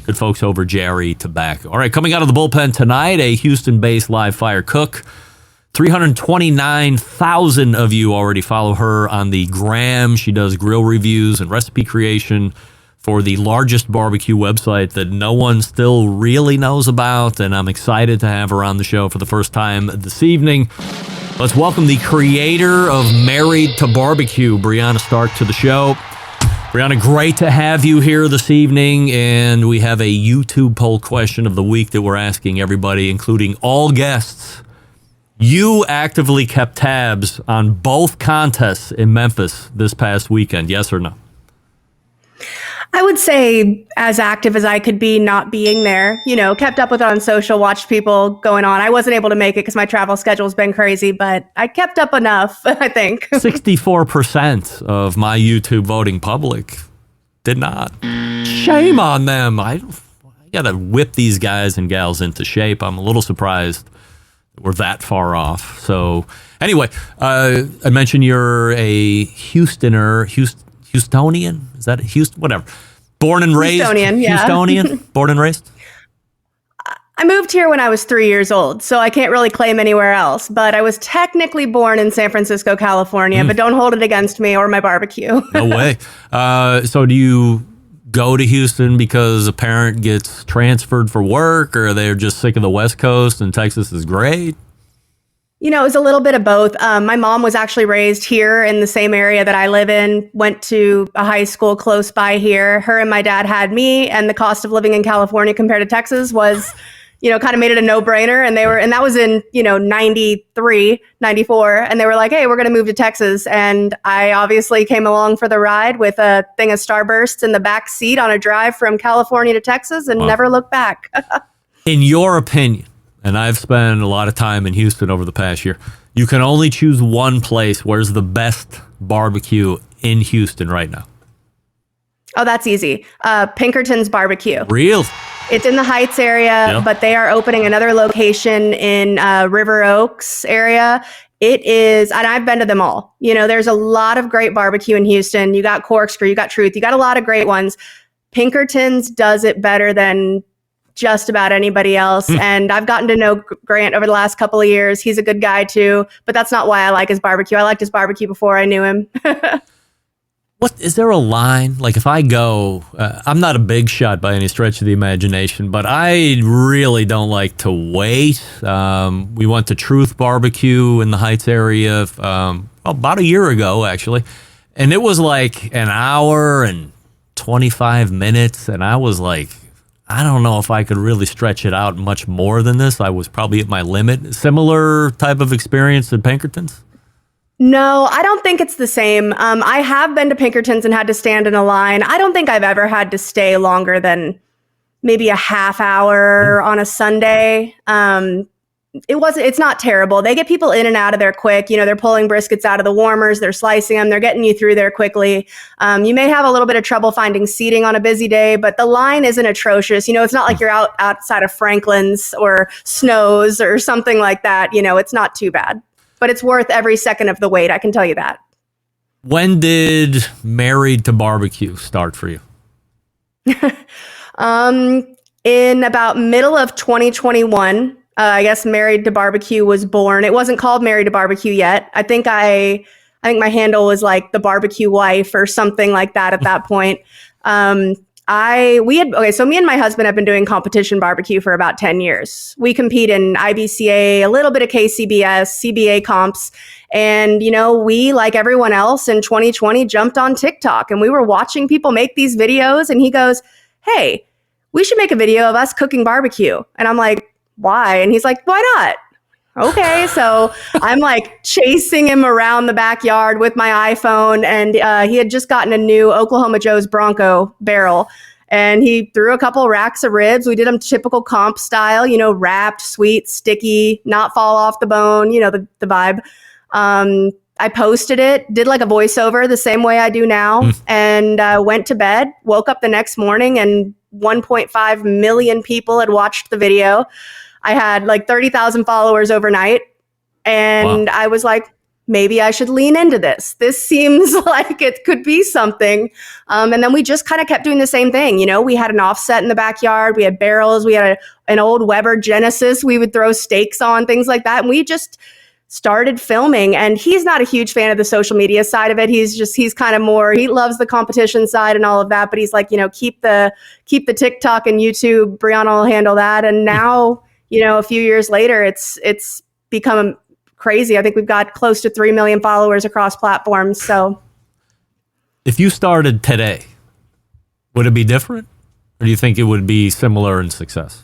Good folks over Jerry Tobacco. All right, coming out of the bullpen tonight, a Houston-based live fire cook. 329,000 of you already follow her on the gram. She does grill reviews and recipe creation for the largest barbecue website that no one still really knows about, and I'm excited to have her on the show for the first time this evening. Let's welcome the creator of Married to Barbecue, Brianna Stark, to the show. Brianna, great to have you here this evening, and we have a YouTube poll question of the week that we're asking everybody, including all guests. You actively kept tabs on both contests in Memphis this past weekend, yes or no? I would say as active as I could be not being there, kept up with it on social, watched people going on. I wasn't able to make it because my travel schedule's been crazy, but I kept up enough, I think. 64% of my YouTube voting public did not. Shame on them. I got to whip these guys and gals into shape. I'm a little surprised we're that far off. So anyway, I mentioned you're a Houstonian? Is that Houston? Whatever. Born and raised? Houstonian, yeah. Houstonian? Born and raised? I moved here when I was 3 years old, so I can't really claim anywhere else. But I was technically born in San Francisco, California, but don't hold it against me or my barbecue. No way. So do you go to Houston because a parent gets transferred for work, or they're just sick of the West Coast and Texas is great? It was a little bit of both. My mom was actually raised here in the same area that I live in, went to a high school close by here. Her and my dad had me, and the cost of living in California compared to Texas was, kind of made it a no-brainer. And that was in, 93, 94. And they were like, hey, we're going to move to Texas. And I obviously came along for the ride with a thing of Starbursts in the back seat on a drive from California to Texas and never looked back. In your opinion, and I've spent a lot of time in Houston over the past year, you can only choose one place. Where's the best barbecue in Houston right now? Oh, that's easy. Pinkerton's Barbecue. Real? It's in the Heights area, but they are opening another location in River Oaks area. It is, and I've been to them all. There's a lot of great barbecue in Houston. You got Corkscrew, you got Truth, you got a lot of great ones. Pinkerton's does it better than just about anybody else. And I've gotten to know Grant over the last couple of years. He's a good guy too, but that's not why I like his barbecue. I liked his barbecue before I knew him. What is there a line? Like if I go, I'm not a big shot by any stretch of the imagination, but I really don't like to wait. We went to Truth Barbecue in the Heights area about a year ago, actually. And it was like an hour and 25 minutes. And I was like, I don't know if I could really stretch it out much more than this. I was probably at my limit. Similar type of experience at Pinkerton's? No, I don't think it's the same. I have been to Pinkerton's and had to stand in a line. I don't think I've ever had to stay longer than maybe a half hour on a Sunday. It's not terrible. They get people in and out of there quick. They're pulling briskets out of the warmers. They're slicing them. They're getting you through there quickly. You may have a little bit of trouble finding seating on a busy day, but the line isn't atrocious. It's not like you're outside of Franklin's or Snow's or something like that. It's not too bad, but it's worth every second of the wait. I can tell you that. When did Married to Barbecue start for you? In about middle of 2021. I guess Married to Barbecue was born. It wasn't called Married to Barbecue yet. I think my handle was like the Barbecue Wife or something like that at that point. So me and my husband have been doing competition barbecue for about 10 years. We compete in IBCA, a little bit of KCBS, CBA comps. And, we, like everyone else in 2020, jumped on TikTok and we were watching people make these videos. And he goes, hey, we should make a video of us cooking barbecue. And I'm like, why? And he's like, why not? Okay. So I'm like chasing him around the backyard with my iPhone. And he had just gotten a new Oklahoma Joe's Bronco barrel. And he threw a couple racks of ribs. We did them typical comp style, wrapped, sweet, sticky, not fall off the bone, the vibe. I posted it, did like a voiceover the same way I do now, and went to bed, woke up the next morning, and 1.5 million people had watched the video. I had like 30,000 followers overnight. And I was like, maybe I should lean into this. This seems like it could be something. And then we just kind of kept doing the same thing. We had an offset in the backyard. We had barrels. We had an old Weber Genesis. We would throw steaks on, things like that. And we just started filming. And he's not a huge fan of the social media side of it. He's kind of more, he loves the competition side and all of that. But he's like, keep the TikTok and YouTube. Brianna will handle that. And now, a few years later, it's become crazy. I think we've got close to 3 million followers across platforms. So if you started today, would it be different? Or do you think it would be similar in success?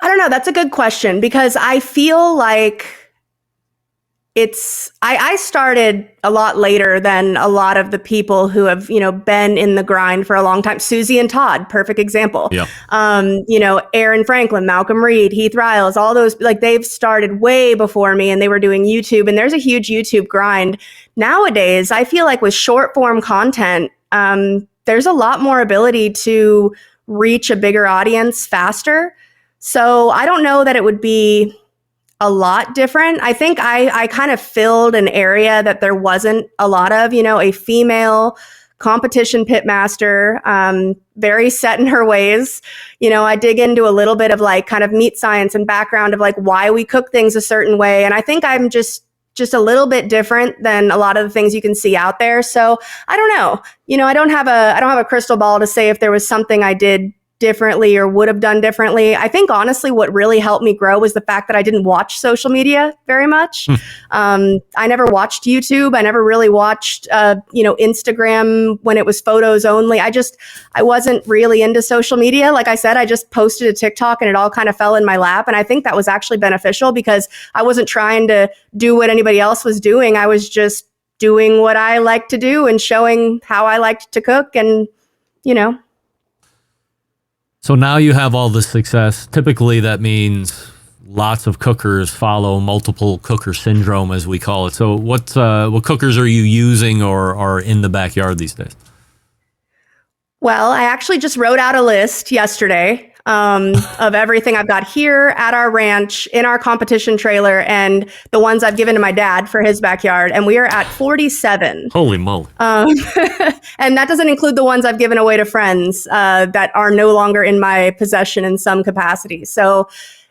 I don't know. That's a good question because I feel like I started a lot later than a lot of the people who have, been in the grind for a long time. Susie and Todd, perfect example. Yeah. Aaron Franklin, Malcolm Reed, Heath Riles, all those, like they've started way before me and they were doing YouTube, and there's a huge YouTube grind. Nowadays, I feel like with short form content, there's a lot more ability to reach a bigger audience faster. So I don't know that it would be a lot different. I think I kind of filled an area that there wasn't a lot of, a female competition pitmaster, very set in her ways. I dig into a little bit of like kind of meat science and background of like why we cook things a certain way. And I think I'm just a little bit different than a lot of the things you can see out there. So I don't know. I don't have a crystal ball to say if there was something I did differently or would have done differently. I think honestly what really helped me grow was the fact that I didn't watch social media very much. I never watched YouTube. I never really watched Instagram when it was photos only. I wasn't really into social media. Like I said, I just posted a TikTok and it all kind of fell in my lap. And I think that was actually beneficial because I wasn't trying to do what anybody else was doing. I was just doing what I liked to do and showing how I liked to cook and, So now you have all this success. Typically, that means lots of cookers follow multiple cooker syndrome, as we call it. So what cookers are you using or are in the backyard these days? Well, I actually just wrote out a list yesterday of everything I've got here at our ranch, in our competition trailer, and the ones I've given to my dad for his backyard. And we are at 47. Holy moly. And that doesn't include the ones I've given away to friends that are no longer in my possession in some capacity. So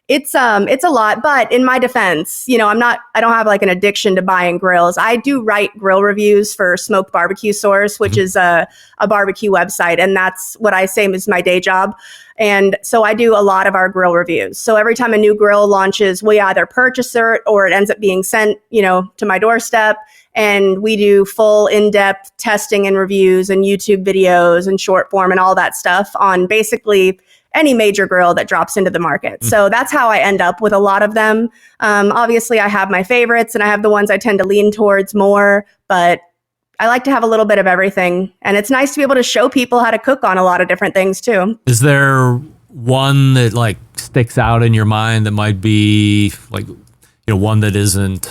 it's a lot, but in my defense, I don't have like an addiction to buying grills. I do write grill reviews for Smoked Barbecue Source, which is a barbecue website. And that's what I say is my day job. And so I do a lot of our grill reviews. So every time a new grill launches, we either purchase it or it ends up being sent, to my doorstep. And we do full in-depth testing and reviews and YouTube videos and short form and all that stuff on basically any major grill that drops into the market. So that's how I end up with a lot of them. Obviously, I have my favorites and I have the ones I tend to lean towards more, but I like to have a little bit of everything. And it's nice to be able to show people how to cook on a lot of different things too. Is there one that like sticks out in your mind that might be like, one that isn't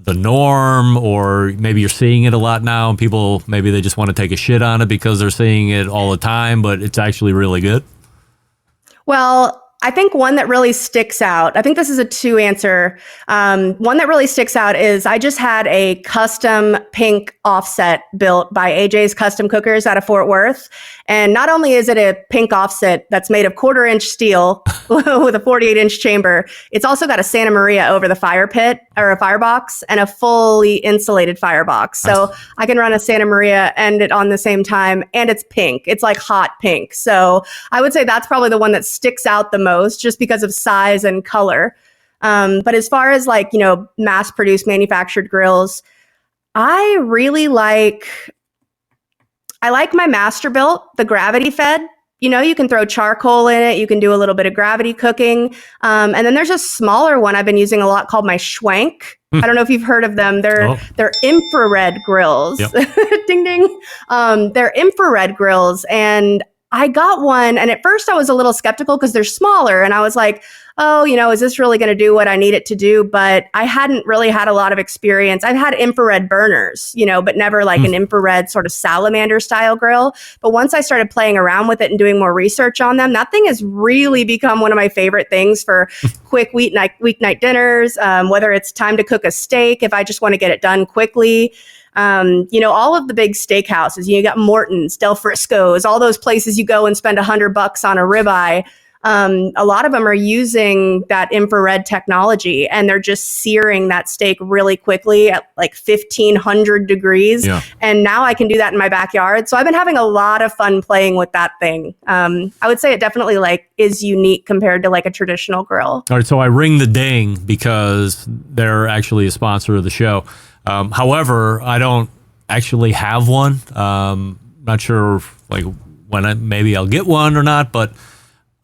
the norm, or maybe you're seeing it a lot now and people, maybe they just want to take a shit on it because they're seeing it all the time, but it's actually really good? Well, I think one that really sticks out, I think this is a 2-answer. One that really sticks out is I just had a custom pink offset built by AJ's Custom Cookers out of Fort Worth. And not only is it a pink offset that's made of 1/4-inch steel with a 48-inch chamber, it's also got a Santa Maria over the fire pit or a firebox and a fully insulated firebox. So I can run a Santa Maria and it on the same time, and it's pink. It's like hot pink. So I would say that's probably the one that sticks out the most just because of size and color. But as far as like, mass-produced manufactured grills, I really like my Masterbuilt, the gravity fed. You can throw charcoal in it. You can do a little bit of gravity cooking. And then there's a smaller one I've been using a lot called my Schwenk. I don't know if you've heard of them. They're infrared grills. Yep. Ding, ding. They're infrared grills. And I got one. And at first I was a little skeptical because they're smaller. And I was like, oh, is this really going to do what I need it to do? But I hadn't really had a lot of experience. I've had infrared burners, but never like an infrared sort of salamander style grill. But once I started playing around with it and doing more research on them, that thing has really become one of my favorite things for quick weeknight dinners, whether it's time to cook a steak, if I just want to get it done quickly. All of the big steakhouses, you got Morton's, Del Frisco's, all those places you go and spend $100 on a ribeye. A lot of them are using that infrared technology and they're just searing that steak really quickly at like 1,500 degrees. Yeah. And now I can do that in my backyard. So I've been having a lot of fun playing with that thing. I would say it definitely like is unique compared to like a traditional grill. All right. So I ring the ding because they're actually a sponsor of the show. However, I don't actually have one. Not sure like when maybe I'll get one or not, but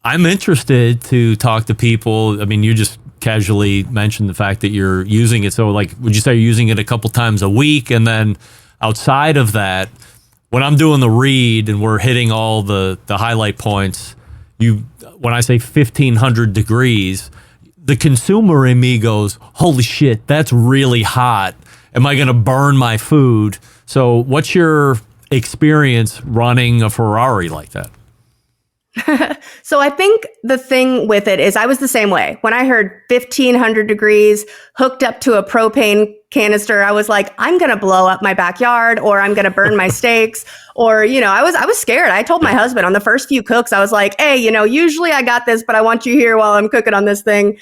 I'm interested to talk to people. I mean, you just casually mentioned the fact that you're using it. So, like, would you say you're using it a couple times a week? And then outside of that, when I'm doing the read and we're hitting all the highlight points, when I say 1,500 degrees, the consumer in me goes, holy shit, that's really hot. Am I going to burn my food? So what's your experience running a Ferrari like that? So I think the thing with it is I was the same way. When I heard 1,500 degrees hooked up to a propane canister, I was like, I'm going to blow up my backyard, or I'm going to burn my steaks, or, I was scared. I told my husband on the first few cooks, I was like, hey, usually I got this, but I want you here while I'm cooking on this thing.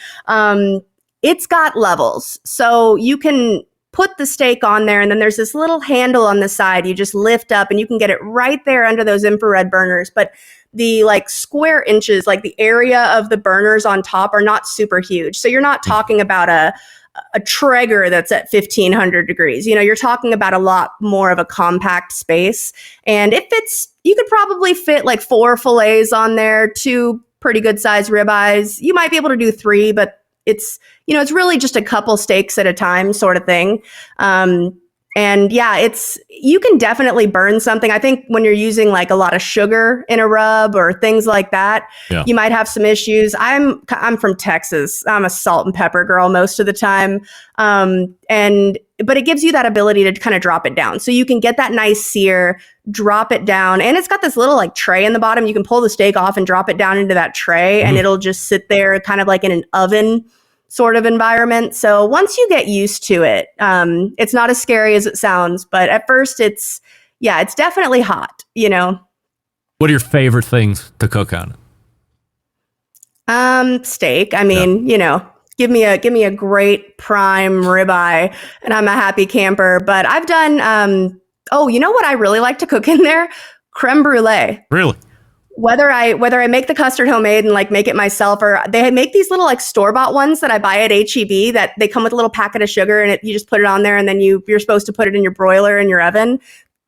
It's got levels. So you can put the steak on there, and then there's this little handle on the side. You just lift up and you can get it right there under those infrared burners. But the square inches, like the area of the burners on top, are not super huge. So you're not talking about a Traeger that's at 1,500 degrees. You're talking about a lot more of a compact space. And you could probably fit like 4 fillets on there, 2 pretty good sized ribeyes. You might be able to do 3, but it's really just a couple steaks at a time sort of thing. And yeah, you can definitely burn something. I think when you're using like a lot of sugar in a rub or things like that, you might have some issues. I'm from Texas. I'm a salt and pepper girl most of the time. But it gives you that ability to kind of drop it down. So you can get that nice sear, drop it down. And it's got this little like tray in the bottom. You can pull the steak off and drop it down into that tray, and it'll just sit there kind of like in an oven sort of environment. So once you get used to it, it's not as scary as it sounds, but at first it's definitely hot, What are your favorite things to cook on? Steak. I mean, give me a great prime ribeye and I'm a happy camper. But I've done, you know what I really like to cook in there? Creme brulee. Really? Whether I make the custard homemade and like make it myself, or they make these little like store-bought ones that I buy at HEB that they come with a little packet of sugar, and you just put it on there, and then you're supposed to put it in your broiler in your oven.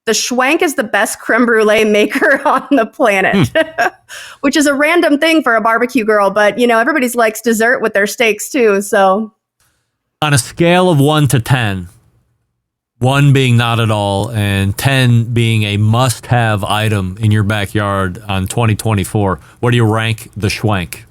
The Schwank is the best creme brulee maker on the planet, which is a random thing for a barbecue girl, but everybody likes dessert with their steaks too. So on a scale of 1 to 10, 1 being not at all, and 10 being a must-have item in your backyard on 2024, what do you rank the Schwank?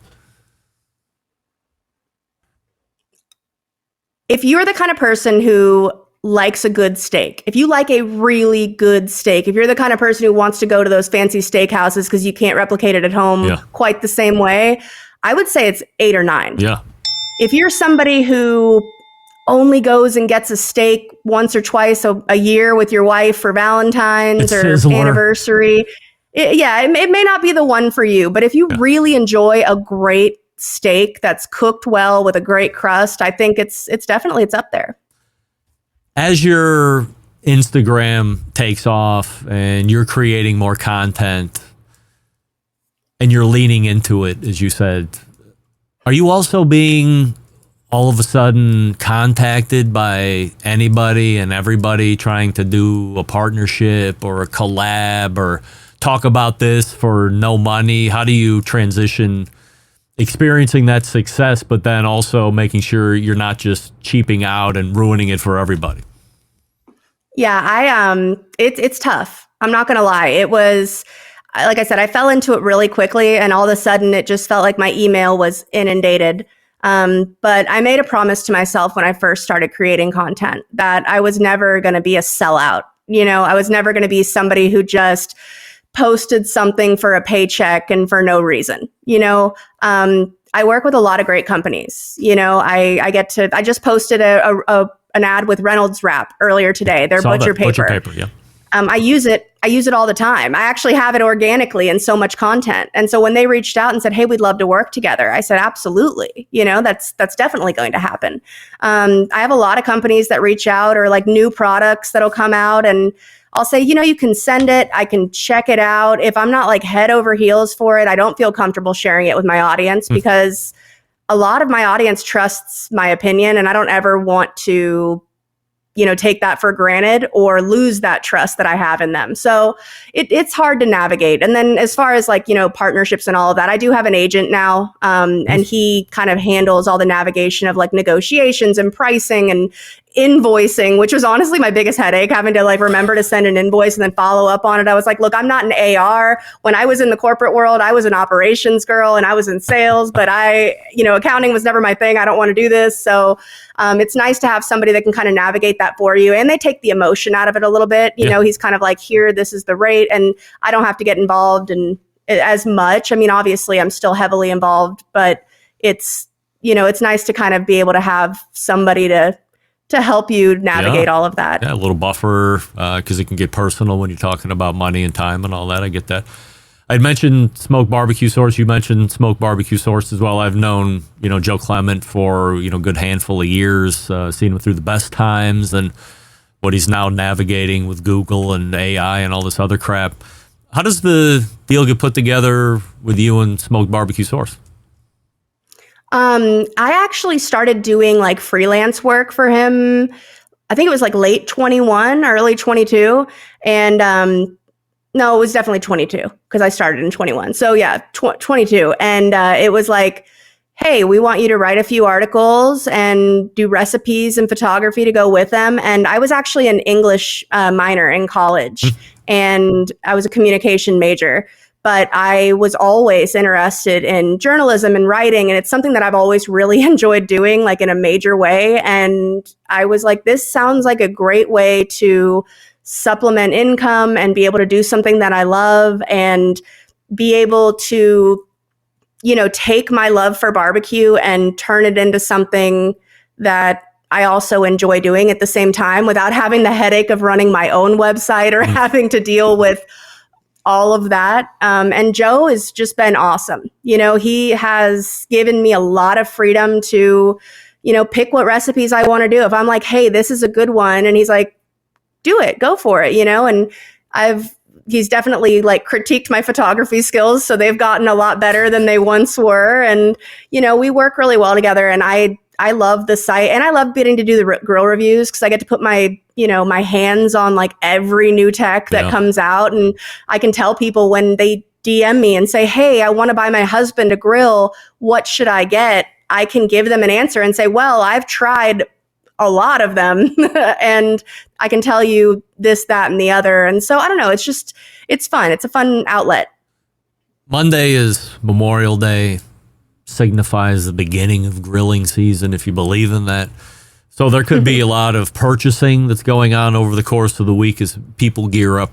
If you're the kind of person who likes a good steak, if you like a really good steak, if you're the kind of person who wants to go to those fancy steakhouses because you can't replicate it at home quite the same way, I would say it's 8 or 9. Yeah. If you're somebody who only goes and gets a steak once or twice a year with your wife for Valentine's or anniversary, it may not be the one for you. But if you really enjoy a great steak that's cooked well with a great crust, I think it's up there. As your Instagram takes off and you're creating more content and you're leaning into it, as you said, are you also being all of a sudden contacted by anybody and everybody trying to do a partnership or a collab or talk about this for no money? How do you transition experiencing that success, but then also making sure you're not just cheaping out and ruining it for everybody? Yeah, it's tough. I'm not going to lie. It was, like I said, I fell into it really quickly, and all of a sudden it just felt like my email was inundated. But I made a promise to myself when I first started creating content that I was never going to be a sellout. I was never going to be somebody who just posted something for a paycheck and for no reason. I work with a lot of great companies. I just posted an ad with Reynolds Wrap earlier today. Their butcher paper. Butcher paper, yeah. I use it all the time. I actually have it organically in so much content. And so when they reached out and said, hey, we'd love to work together, I said, absolutely. That's definitely going to happen. I have a lot of companies that reach out, or like new products that'll come out, and I'll say, you can send it. I can check it out. If I'm not like head over heels for it, I don't feel comfortable sharing it with my audience because a lot of my audience trusts my opinion, and I don't ever want to take that for granted or lose that trust that I have in them. So it's hard to navigate. And then as far as like, partnerships and all of that, I do have an agent now. And he kind of handles all the navigation of like negotiations and pricing and invoicing, which was honestly my biggest headache, having to like remember to send an invoice and then follow up on it. I was like, look, I'm not an AR. When I was in the corporate world, I was an operations girl and I was in sales, but accounting was never my thing. I don't want to do this. So it's nice to have somebody that can kind of navigate that for you. And they take the emotion out of it a little bit. He's kind of like, here, this is the rate. And I don't have to get involved in as much. I mean, obviously I'm still heavily involved, but it's nice to kind of be able to have somebody to help you navigate all of that. Yeah, a little buffer, because it can get personal when you're talking about money and time and all that. I get that. I'd mentioned Smoke Barbecue Source. You mentioned Smoke Barbecue Source as well. I've known, Joe Clement for, a good handful of years, seen him through the best times and what he's now navigating with Google and AI and all this other crap. How does the deal get put together with you and Smoke Barbecue Source? I actually started doing like freelance work for him. I think it was like late 21, early 22. And no, it was definitely 22 because I started in 21. So yeah, 22. And it was like, hey, we want you to write a few articles and do recipes and photography to go with them. And I was actually an English minor in college and I was a communication major. But I was always interested in journalism and writing. And it's something that I've always really enjoyed doing, like in a major way. And I was like, this sounds like a great way to supplement income and be able to do something that I love and be able to, take my love for barbecue and turn it into something that I also enjoy doing at the same time without having the headache of running my own website or having to deal with all of that. And Joe has just been awesome. He has given me a lot of freedom to, pick what recipes I want to do. If I'm like, hey, this is a good one. And he's like, do it, go for it, and he's definitely like critiqued my photography skills. So they've gotten a lot better than they once were. And, we work really well together. And I love the site and I love getting to do the grill reviews because I get to put my hands on like every new tech that comes out. And I can tell people when they DM me and say, hey, I want to buy my husband a grill. What should I get? I can give them an answer and say, well, I've tried a lot of them and I can tell you this, that, and the other. And so I don't know. It's fun. It's a fun outlet. Monday is Memorial Day. Signifies the beginning of grilling season, if you believe in that. So there could be a lot of purchasing that's going on over the course of the week as people gear up.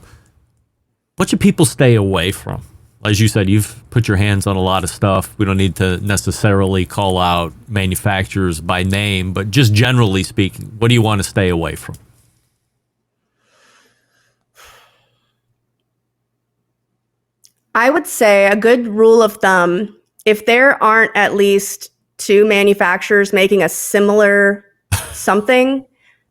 What should people stay away from? As you said, you've put your hands on a lot of stuff. We don't need to necessarily call out manufacturers by name, but just generally speaking, what do you want to stay away from? I would say a good rule of thumb, if there aren't at least two manufacturers making a similar something,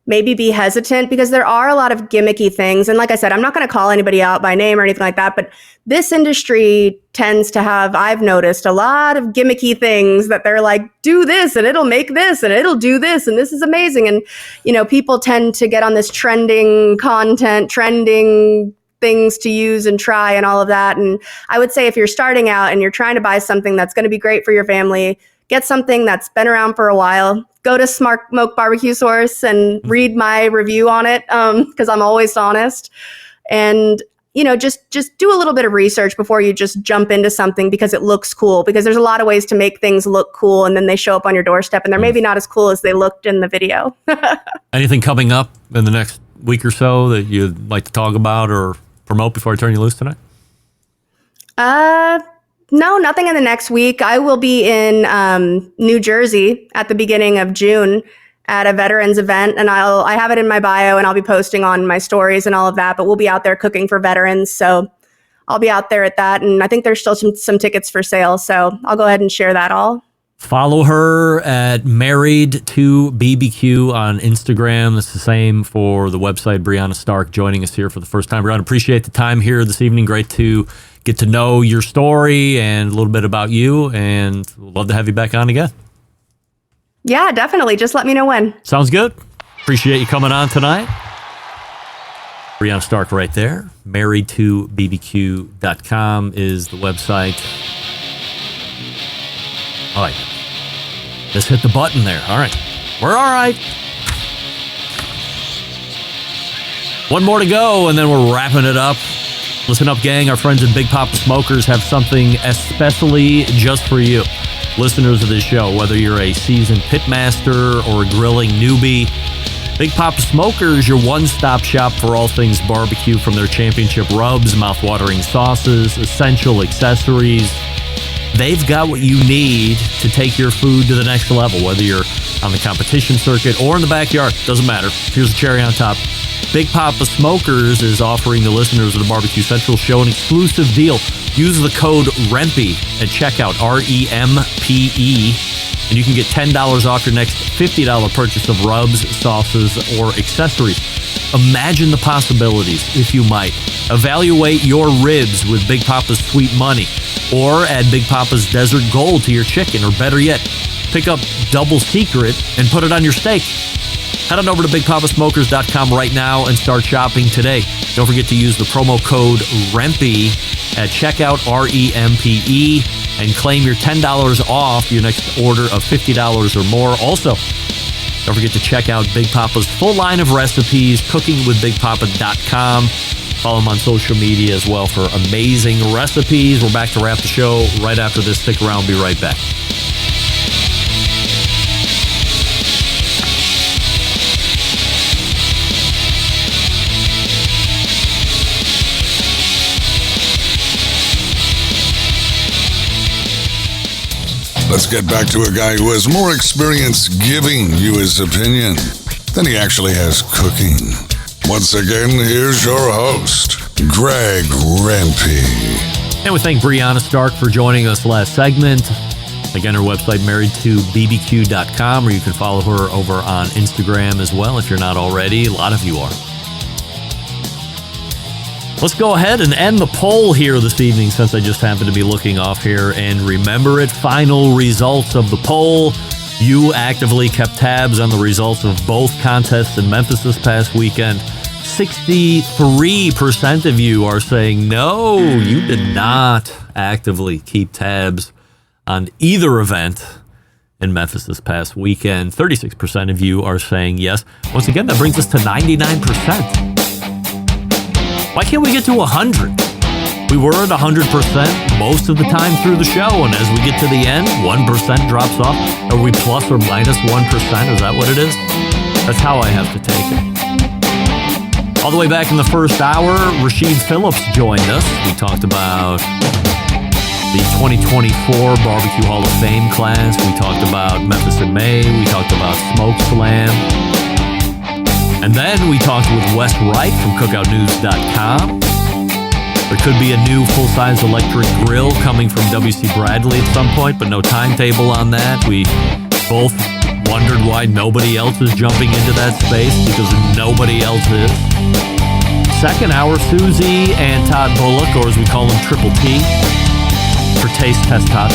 maybe be hesitant because there are a lot of gimmicky things. And like I said, I'm not going to call anybody out by name or anything like that, but this industry tends to have, I've noticed, a lot of gimmicky things that they're like, do this and it'll make this and it'll do this and this is amazing. And, people tend to get on this trending content, trending things to use and try and all of that. And I would say if you're starting out and you're trying to buy something that's going to be great for your family, get something that's been around for a while. Go to Smoke Barbecue Source and read my review on it because I'm always honest. And, just do a little bit of research before you just jump into something because it looks cool. Because there's a lot of ways to make things look cool and then they show up on your doorstep and they're maybe not as cool as they looked in the video. Anything coming up in the next week or so that you'd like to talk about or promote before I turn you loose tonight? No, nothing in the next week. I will be in New Jersey at the beginning of June at a veterans event, and I have it in my bio, and I'll be posting on my stories and all of that. But we'll be out there cooking for veterans, so I'll be out there at that. And I think there's still some tickets for sale, so I'll go ahead and share that all. Follow her at Married to BBQ on Instagram. It's the same for the website. Brianna Stark joining us here for the first time. Brianna, appreciate the time here this evening. Great to get to know your story and a little bit about you, and we'd love to have you back on again. Yeah, definitely. Just let me know when. Sounds good. Appreciate you coming on tonight. Brianna Stark right there. Marriedtobbq.com is the website. All right. Just hit the button there. All right. We're all right. One more to go, and then we're wrapping it up. Listen up, gang. Our friends at Big Papa Smokers have something especially just for you. Listeners of this show, whether you're a seasoned pitmaster or a grilling newbie, Big Papa Smokers, your one-stop shop for all things barbecue, from their championship rubs, mouth-watering sauces, essential accessories. They've got what you need to take your food to the next level, whether you're on the competition circuit or in the backyard. Doesn't matter. Here's the cherry on top. Big Papa Smokers is offering the listeners of the Barbecue Central show an exclusive deal. Use the code REMPE at checkout, REMPE, and you can get $10 off your next $50 purchase of rubs, sauces, or accessories. Imagine the possibilities, if you might. Evaluate your ribs with Big Papa's Sweet Money, or add Big Papa's Desert Gold to your chicken, or better yet, pick up Double Secret and put it on your steak. Head on over to BigPapaSmokers.com right now and start shopping today. Don't forget to use the promo code REMPE at checkout, REMPE, and claim your $10 off your next order of $50 or more. Also, don't forget to check out Big Papa's full line of recipes, cookingwithbigpapa.com. Follow him on social media as well for amazing recipes. We're back to wrap the show right after this. Stick around. Be right back. Let's get back to a guy who has more experience giving you his opinion than he actually has cooking. Once again, here's your host, Greg Rempe. And we thank Brianna Stark for joining us last segment. Again, her website, marriedtobbq.com, or you can follow her over on Instagram as well if you're not already. A lot of you are. Let's go ahead and end the poll here this evening, since I just happened to be looking off here. And remember it, final results of the poll. You actively kept tabs on the results of both contests in Memphis this past weekend. 63% of you are saying no, you did not actively keep tabs on either event in Memphis this past weekend. 36% of you are saying yes. Once again, that brings us to 99%. Why can't we get to 100? We were at 100% most of the time through the show, and as we get to the end, 1% drops off. Are we plus or minus 1%? Is that what it is? That's how I have to take it. All the way back in the first hour, Rasheed Phillips joined us. We talked about the 2024 Barbecue Hall of Fame class. We talked about Memphis in May. We talked about Smoke Slam. And then we talked with Wes Wright from cookoutnews.com. There could be a new full-size electric grill coming from W.C. Bradley at some point, but no timetable on that. We both wondered why nobody else is jumping into that space, because nobody else is. Second hour, Susie and Todd Bullock, or as we call them, Triple T, for Taste Test Todd.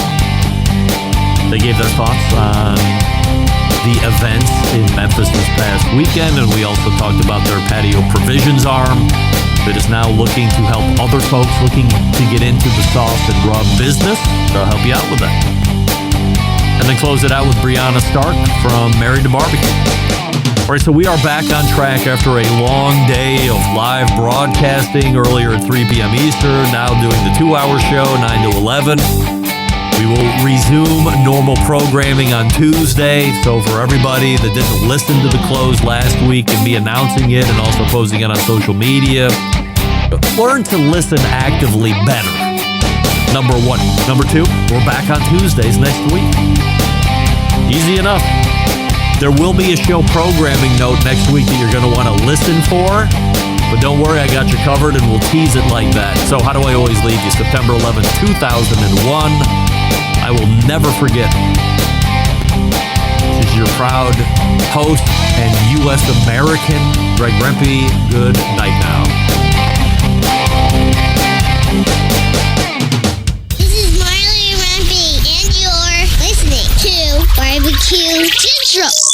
They gave their thoughts on the events in Memphis this past weekend, and we also talked about their Patio provisions arm that is now looking to help other folks looking to get into the sauce and rub business. They'll help you out with that. And then close it out with Brianna Stark from Married to Barbecue. All right, so we are back on track after a long day of live broadcasting earlier at 3 p.m. Eastern, now doing the 2-hour show, 9 to 11. We will resume normal programming on Tuesday. So for everybody that didn't listen to the close last week and me announcing it and also posting it on social media, learn to listen actively better. Number one. Number two, we're back on Tuesdays next week. Easy enough. There will be a show programming note next week that you're going to want to listen for. But don't worry, I got you covered, and we'll tease it like that. So how do I always leave you? September 11th, 2001. I will never forget. This is your proud host and U.S. American, Greg Rempe. Good night now. This is Marley Rempe, and you're listening to Barbecue Central.